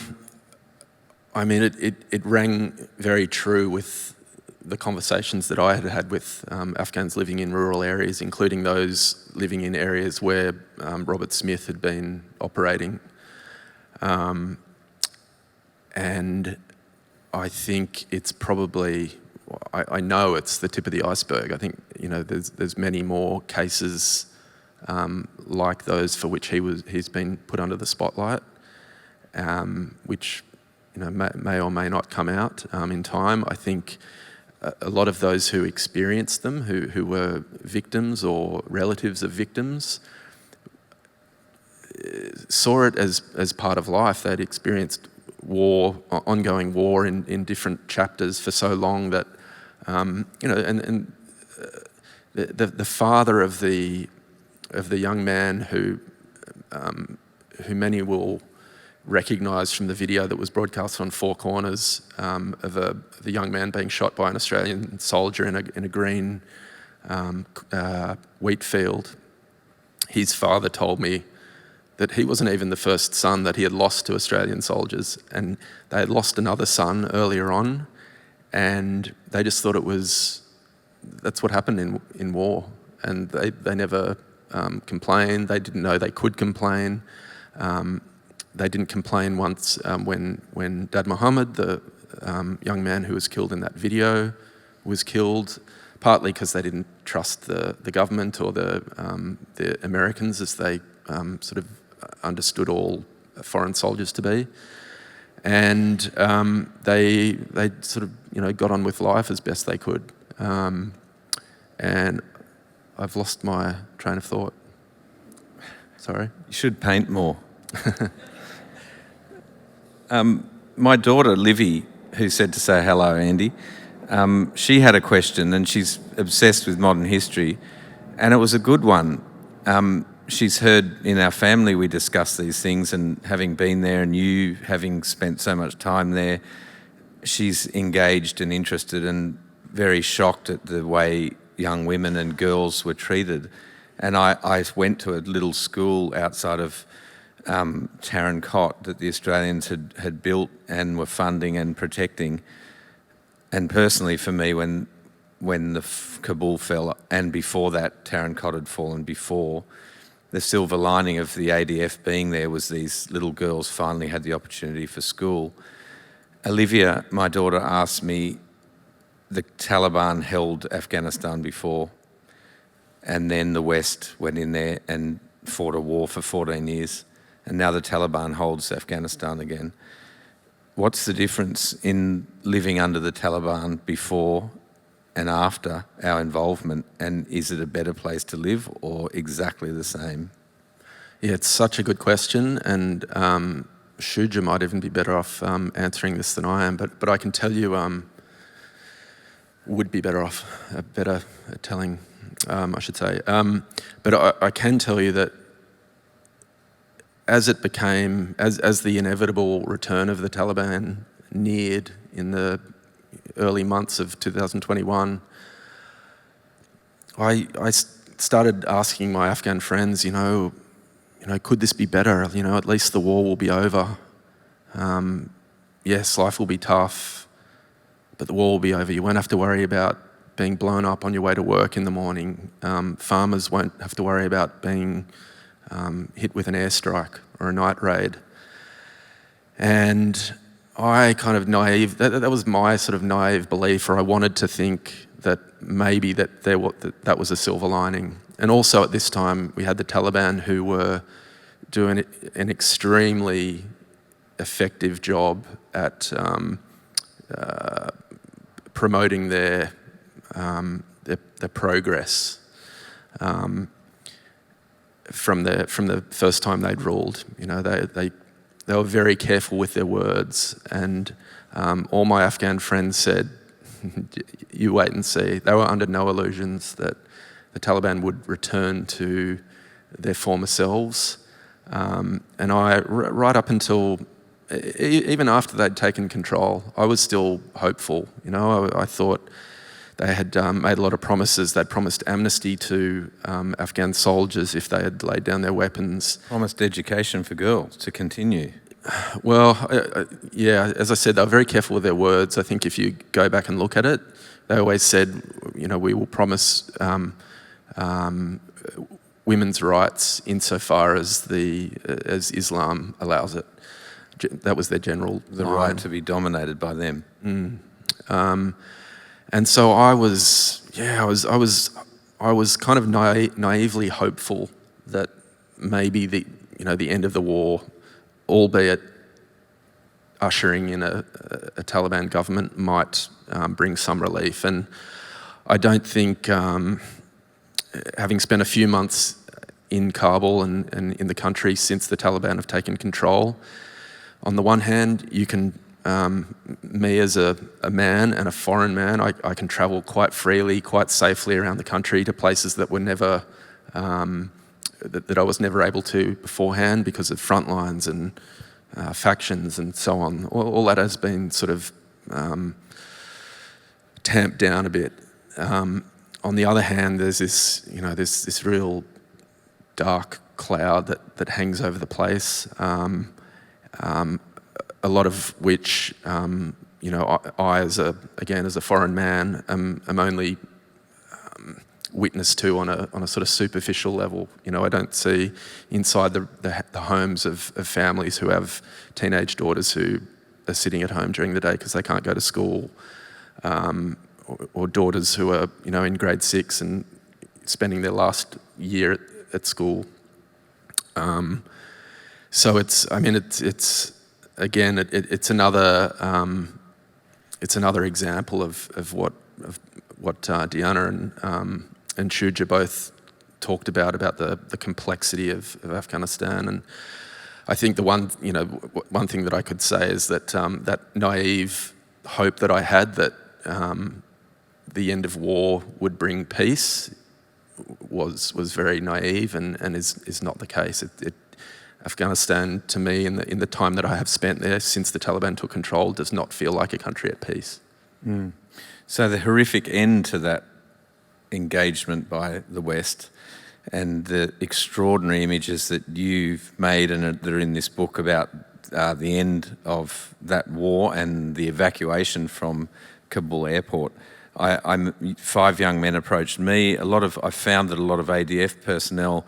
mean, it rang very true with the conversations that I had had with Afghans living in rural areas, including those living in areas where Robert Smith had been operating. And I think it's probably, I know it's the tip of the iceberg. I think, there's many more cases like those for which he's been put under the spotlight, which may or may not come out in time. I think a lot of those who experienced them, who were victims or relatives of victims, saw it as part of life. They'd experienced war, ongoing war in different chapters for so long that, the father of the young man who many will recognise from the video that was broadcast on Four Corners of the young man being shot by an Australian soldier in a green wheat field. His father told me that he wasn't even the first son that he had lost to Australian soldiers, and they had lost another son earlier on, and they just thought that's what happened in war, and they never complained. They didn't know they could complain. They didn't complain once when Dad Mohammed, the young man who was killed in that video, was killed, partly because they didn't trust the government or the Americans as they sort of understood all foreign soldiers to be. And they sort of got on with life as best they could. And I've lost my train of thought. Sorry? You should paint more. My daughter, Livy, who said to say hello, Andy, she had a question, and she's obsessed with modern history, and it was a good one. She's heard in our family we discuss these things, and having been there and you having spent so much time there, she's engaged and interested and very shocked at the way young women and girls were treated. And I went to a little school outside of Tarrancott that the Australians had built and were funding and protecting. And personally for me, when the Kabul fell, and before that Tarrancott had fallen before, the silver lining of the ADF being there was these little girls finally had the opportunity for school. Olivia, my daughter, asked me, the Taliban held Afghanistan before, and then the West went in there and fought a war for 14 years, and now the Taliban holds Afghanistan again. What's the difference in living under the Taliban before and after our involvement, and is it a better place to live or exactly the same? Yeah, it's such a good question, and Shuja might even be better off answering this than I am, but I can tell you would be better off, better at telling, I should say. But I can tell you that as the inevitable return of the Taliban neared in the early months of 2021, I started asking my Afghan friends, could this be better? At least the war will be over. Yes, life will be tough, but the war will be over. You won't have to worry about being blown up on your way to work in the morning. Farmers won't have to worry about being hit with an airstrike or a night raid. And I kind of that was my sort of naive belief, or I wanted to think that maybe that was a silver lining. And also at this time, we had the Taliban who were doing an extremely effective job at promoting their progress from the first time they'd ruled. They were very careful with their words, and all my Afghan friends said, "You wait and see." They were under no illusions that the Taliban would return to their former selves. And right up until, even after they'd taken control, I was still hopeful. I thought they had made a lot of promises. They'd promised amnesty to Afghan soldiers if they had laid down their weapons. Promised education for girls to continue. Well, yeah, as I said, they were very careful with their words. I think if you go back and look at it, they always said, we will promise women's rights insofar as Islam allows it. That was their general The line. right to be dominated by them. And so I was kind of naively hopeful that maybe the end of the war, albeit ushering in a Taliban government, might bring some relief. And I don't think, having spent a few months in Kabul and in the country since the Taliban have taken control, on the one hand, you can, me as a man and a foreign man, I can travel quite freely, quite safely around the country to places that were never, that I was never able to beforehand because of front lines and factions and so on. All that has been sort of tamped down a bit. On the other hand, there's this real dark cloud that hangs over the place. A lot of which, I as a foreign man, am only witness to on a sort of superficial level. I don't see inside the homes of families who have teenage daughters who are sitting at home during the day because they can't go to school, or daughters who are in grade 6 and spending their last year at school. So it's another example of what Diana and Shuja both talked about the complexity of Afghanistan. And I think the one thing that I could say is that that naive hope that I had that the end of war would bring peace was very naive and is not the case. Afghanistan, to me, in the time that I have spent there since the Taliban took control, does not feel like a country at peace. Mm. So the horrific end to that engagement by the West and the extraordinary images that you've made and that are in this book about the end of that war and the evacuation from Kabul airport. 5 young men approached me. I found that a lot of ADF personnel,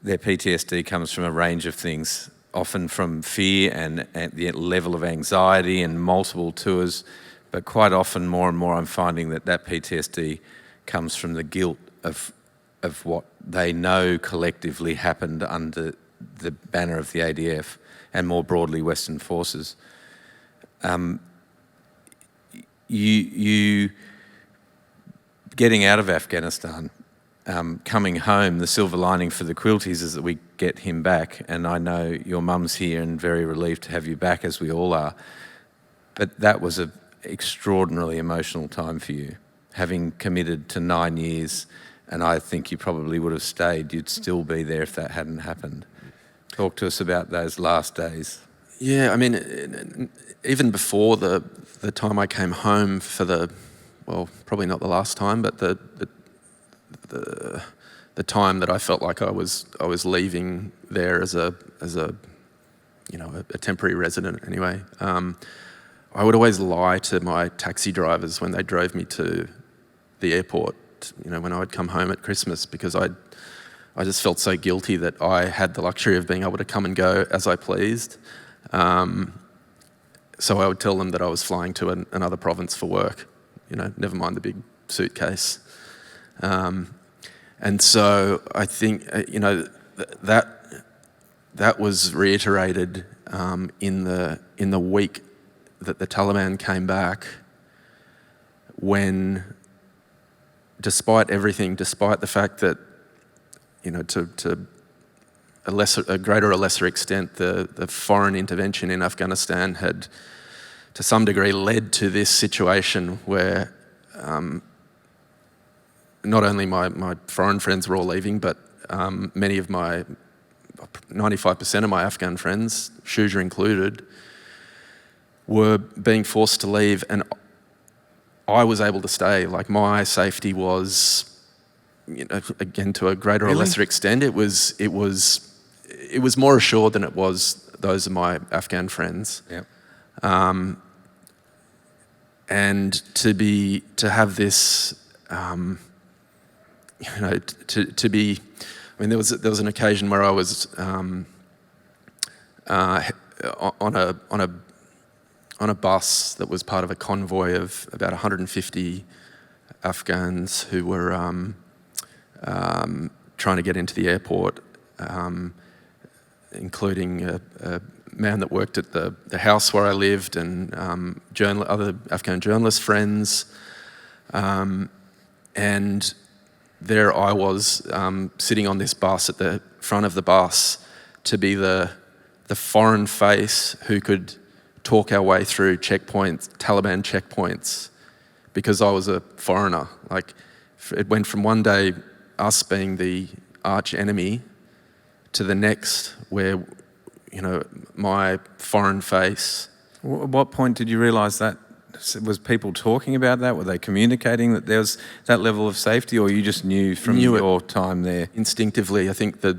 their PTSD comes from a range of things, often from fear and the level of anxiety and multiple tours, but quite often more and more I'm finding that PTSD comes from the guilt of what they know collectively happened under the banner of the ADF and more broadly Western forces. You getting out of Afghanistan, coming home, the silver lining for the Quiltys is that we get him back, and I know your mum's here and very relieved to have you back, as we all are. But that was an extraordinarily emotional time for you, having committed to 9 years, and I think you probably would have stayed. You'd still be there if that hadn't happened. Talk to us about those last days. Yeah, I mean, even before the time I came home for probably not the last time, but the time that I felt like I was leaving there as a temporary resident anyway. I would always lie to my taxi drivers when they drove me to the airport, when I would come home at Christmas, because I just felt so guilty that I had the luxury of being able to come and go as I pleased. So I would tell them that I was flying to another province for work, never mind the big suitcase. And so I think, that was reiterated in the week that the Taliban came back, when, despite everything, despite the fact that, to a greater or lesser extent, the foreign intervention in Afghanistan had, to some degree, led to this situation where not only my foreign friends were all leaving, but many of 95% of my Afghan friends, Shuja included, were being forced to leave, and I was able to stay. Like, my safety was, again, to a greater or lesser extent, it was more assured than it was those of my Afghan friends. Yep. And to have this, to be, I mean, there was an occasion where I was on a bus that was part of a convoy of about 150 Afghans who were trying to get into the airport, including a man that worked at the house where I lived, and other Afghan journalist friends. And there I was, sitting on this bus at the front of the bus, to be the foreign face who could talk our way through Taliban checkpoints, because I was a foreigner. Like, it went from one day us being the arch enemy to the next where, my foreign face. At what point did you realise that? Was people talking about that? Were they communicating that there was that level of safety, or you just knew from your time there? Instinctively, I think the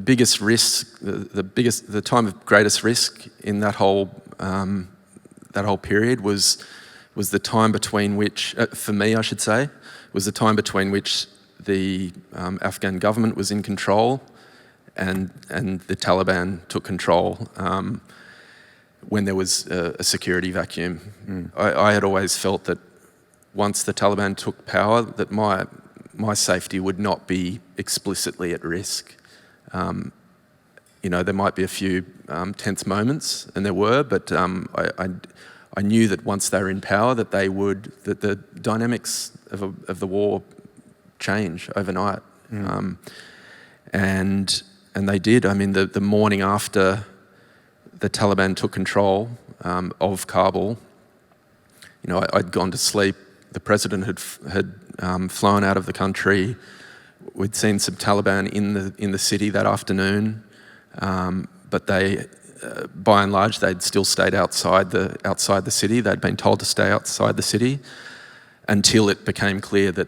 biggest risk, the time of greatest risk in that whole period was the time between which, for me I should say, was the time between which the Afghan government was in control and the Taliban took control, when there was a security vacuum. I had always felt that once the Taliban took power, that my safety would not be explicitly at risk. There might be a few tense moments, and there were, but I knew that once they were in power, that the dynamics of the war change overnight. And they did. I mean, the morning after the Taliban took control of Kabul, I'd gone to sleep. The president had flown out of the country. We'd seen some Taliban in the city that afternoon, but they, by and large, they'd still stayed outside the city. They'd been told to stay outside the city until it became clear that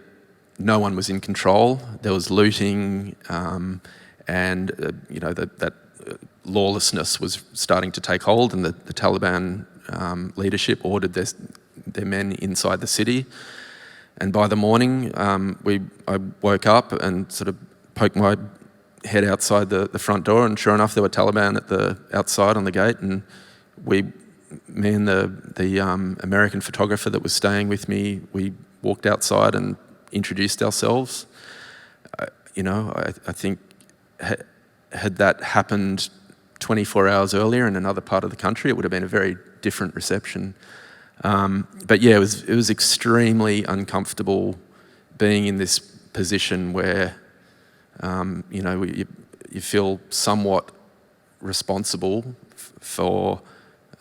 no one was in control. There was looting, and that lawlessness was starting to take hold, and the Taliban leadership ordered their men inside the city. And by the morning, I woke up and sort of poked my head outside the front door, and sure enough, there were Taliban outside on the gate. And me and the American photographer that was staying with me, we walked outside and introduced ourselves. I think had that happened 24 hours earlier in another part of the country, it would have been a very different reception. But yeah, it was extremely uncomfortable being in this position where you feel somewhat responsible for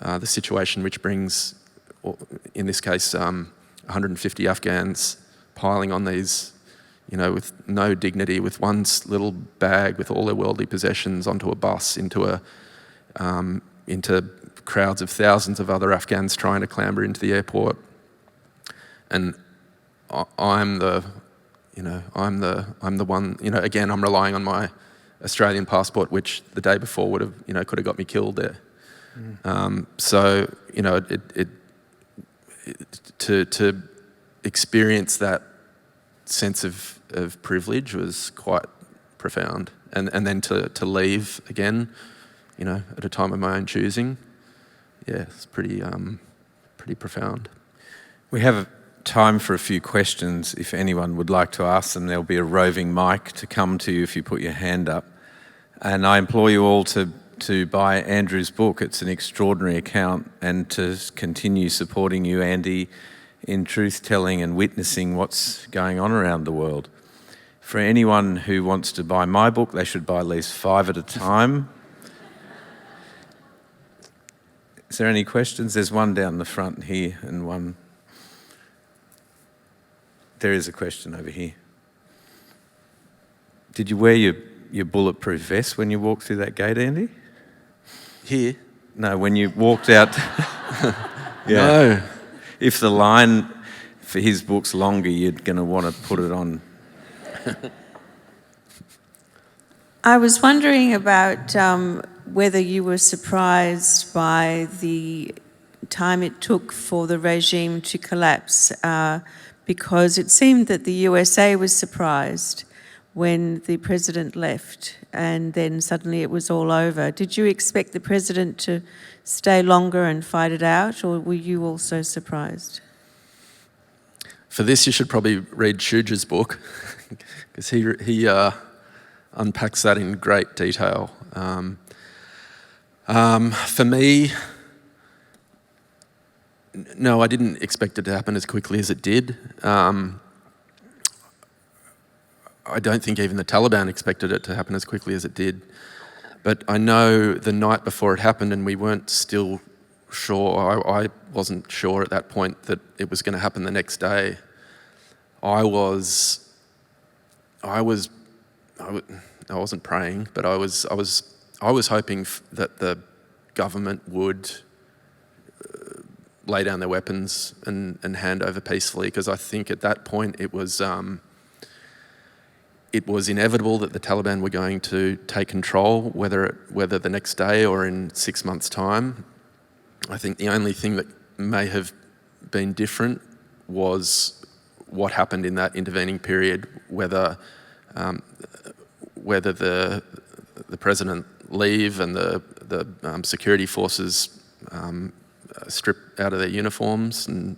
the situation, which brings, in this case, 150 Afghans piling on these, with no dignity, with one little bag with all their worldly possessions onto a bus into crowds of thousands of other Afghans trying to clamber into the airport. And I'm the one, again, I'm relying on my Australian passport, which the day before would have, could have got me killed there. So, to experience that sense of privilege was quite profound. And then to leave again, at a time of my own choosing, yeah, it's pretty profound. We have time for a few questions if anyone would like to ask them. There'll be a roving mic to come to you if you put your hand up. And I implore you all to buy Andrew's book. It's an extraordinary account, and to continue supporting you, Andy, in truth-telling and witnessing what's going on around the world. For anyone who wants to buy my book, they should buy at least 5 at a time. Is there any questions? There's one down the front here and one. There is a question over here. Did you wear your bulletproof vest when you walked through that gate, Andy? Here? No, when you walked out. Yeah. No. If the line for his book's longer, you're going to want to put it on. I was wondering about whether you were surprised by the time it took for the regime to collapse, because it seemed that the USA was surprised when the president left, and then suddenly it was all over. Did you expect the president to stay longer and fight it out, or were you also surprised? For this, you should probably read Shuja's book, because he unpacks that in great detail. For me, no, I didn't expect it to happen as quickly as it did. I don't think even the Taliban expected it to happen as quickly as it did. But I know the night before it happened, and we weren't still sure, I wasn't sure at that point that it was going to happen the next day. I wasn't praying, but I was hoping that the government would lay down their weapons and hand over peacefully, because I think at that point it was inevitable that the Taliban were going to take control, whether the next day or in 6 months' time. I think the only thing that may have been different was what happened in that intervening period, whether the president leave and the security forces strip out of their uniforms and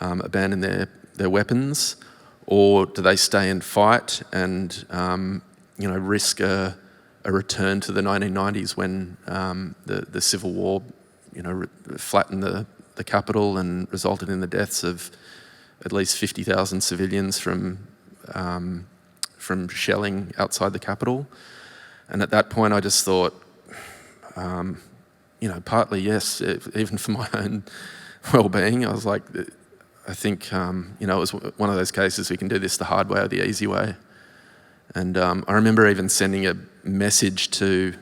abandon their weapons, or do they stay and fight and risk a return to the 1990s when the civil war flattened the capital and resulted in the deaths of at least 50,000 civilians from from shelling outside the capital. And at that point I just thought, partly yes, even for my own well-being, I was like, I think, it was one of those cases we can do this the hard way or the easy way. And I remember even sending a message to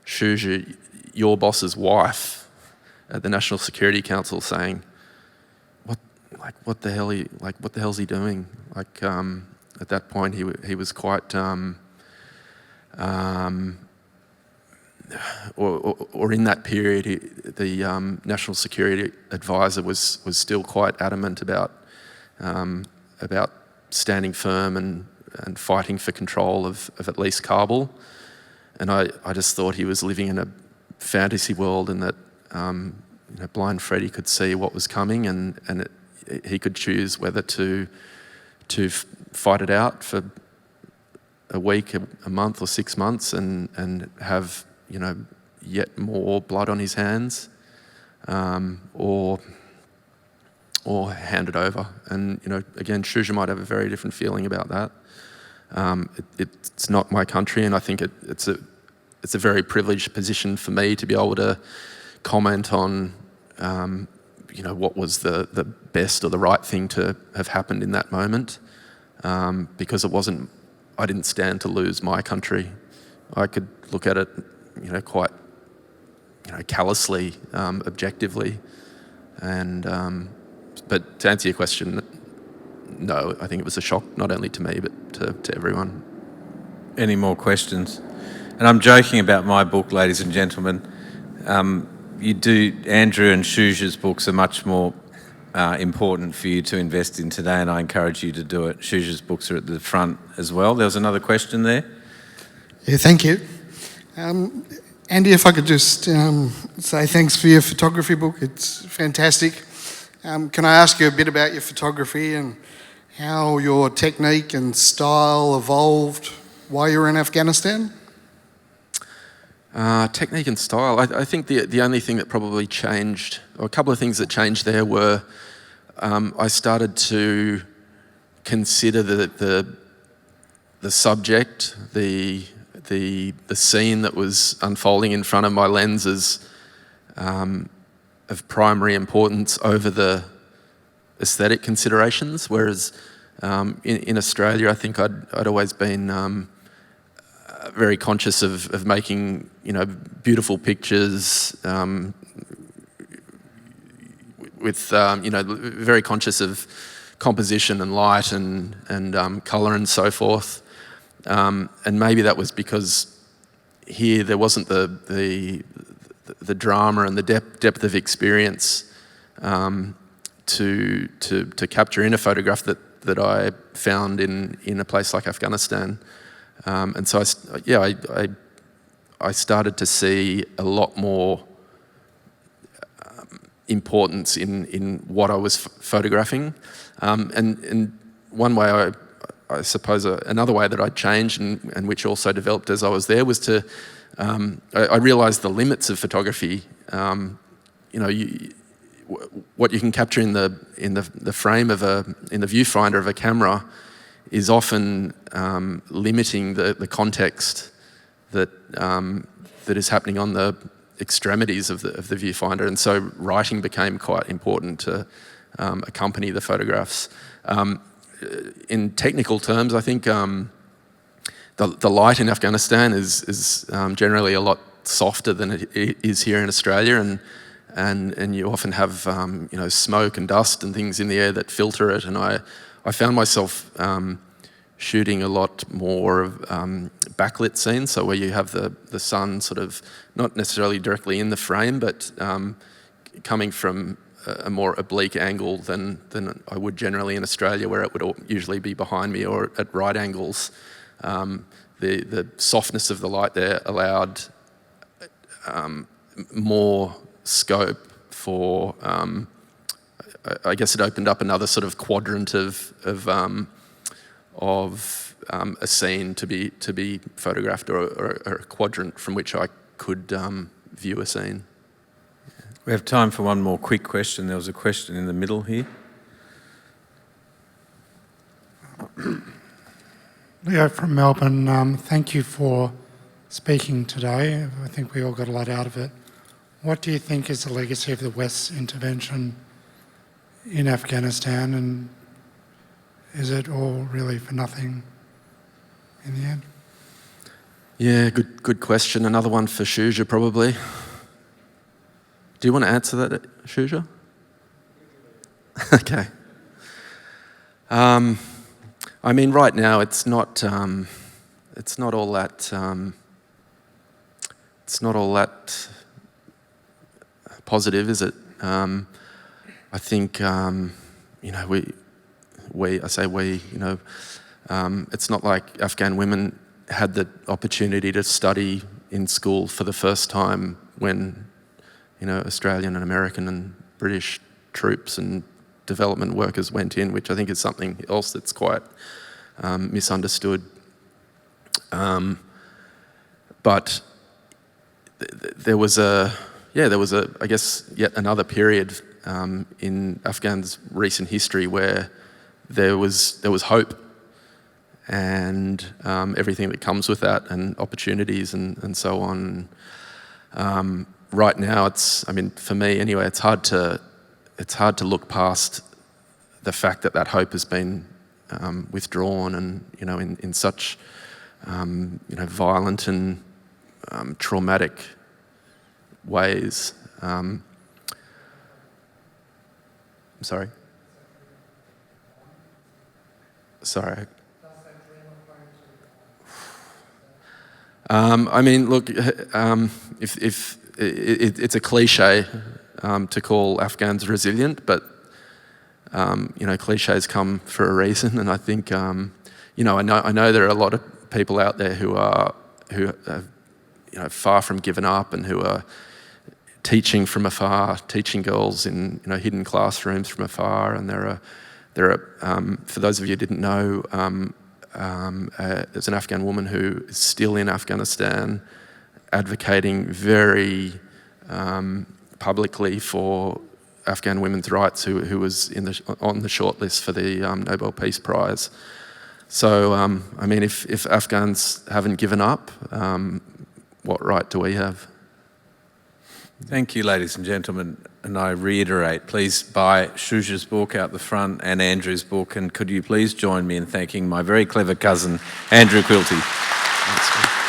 Shuja, your boss's wife, at the National Security Council, saying, "What the hell's he doing?" At that point, he was quite, or in that period, the National Security Advisor was still quite adamant about standing firm and fighting for control of at least Kabul. And I just thought he was living in a fantasy world, and that blind Freddie could see what was coming, and he could choose whether to fight it out for a week, a month, or 6 months, and have yet more blood on his hands, or hand it over. And again, Shuja might have a very different feeling about that. It's not my country, and I think it's a very privileged position for me to be able to comment on what was the best or the right thing to have happened in that moment, because I didn't stand to lose my country. I could look at it quite callously, objectively, and but to answer your question, no, I think it was a shock, not only to me, but to everyone. Any more questions? And I'm joking about my book, ladies and gentlemen. Andrew and Shuja's books are much more important for you to invest in today, and I encourage you to do it. Shuja's books are at the front as well. There was another question there. Yeah, thank you. Andy, if I could just say thanks for your photography book. It's fantastic. Can I ask you a bit about your photography and how your technique and style evolved while you were in Afghanistan? Technique and style. I think the only thing that probably changed, or a couple of things that changed there, were I started to consider the subject, the scene that was unfolding in front of my lens as of primary importance over the aesthetic considerations. Whereas in Australia, I think I'd always been very conscious of making beautiful pictures, with very conscious of composition and light and colour and so forth. And maybe that was because here there wasn't the drama and the depth of experience to capture in a photograph that I found in a place like Afghanistan. And so I started to see a lot more importance in what I was photographing. And one way I suppose another way that I changed and which also developed as I was there was to I realised the limits of photography. What you can capture in the frame in the viewfinder of a camera is often limiting the context that is happening on the extremities of the viewfinder, and so writing became quite important to accompany the photographs. In technical terms, I think the light in Afghanistan is generally a lot softer than it is here in Australia, and you often have smoke and dust and things in the air that filter it, and I found myself shooting a lot more of backlit scenes, so where you have the sun sort of not necessarily directly in the frame, but coming from a more oblique angle than I would generally in Australia, where it would usually be behind me or at right angles. The softness of the light there allowed more scope for, I guess it opened up another sort of quadrant of a scene to be photographed, or a quadrant from which I could view a scene. We have time for one more quick question. There was a question in the middle here. Leo from Melbourne. Thank you for speaking today. I think we all got a lot out of it. What do you think is the legacy of the West's intervention in Afghanistan, and is it all really for nothing in the end? Yeah, good question. Another one for Shuja, probably. Do you want to answer that, Shuja? Okay. I mean, right now it's not all that positive, is it? I think it's not like Afghan women had the opportunity to study in school for the first time when Australian and American and British troops and development workers went in, which I think is something else that's quite misunderstood. But there was I guess, yet another period in Afghan's recent history where there was hope and everything that comes with that, and opportunities and so on. Right now, for me anyway, it's hard to look past the fact that hope has been withdrawn, and in such violent and traumatic ways. I'm sorry. Look, if it's a cliche to call Afghans resilient, but cliches come for a reason, and I think I know there are a lot of people out there who are far from giving up, and who are teaching from afar, teaching girls in hidden classrooms from afar. And there are for those of you who didn't know, there's an Afghan woman who is still in Afghanistan, advocating very publicly for Afghan women's rights, who was on the shortlist for the Nobel Peace Prize. So, if Afghans haven't given up, what right do we have? Thank you, ladies and gentlemen. And I reiterate, please buy Shuja's book out the front and Andrew's book. And could you please join me in thanking my very clever cousin, Andrew Quilty. Thanks,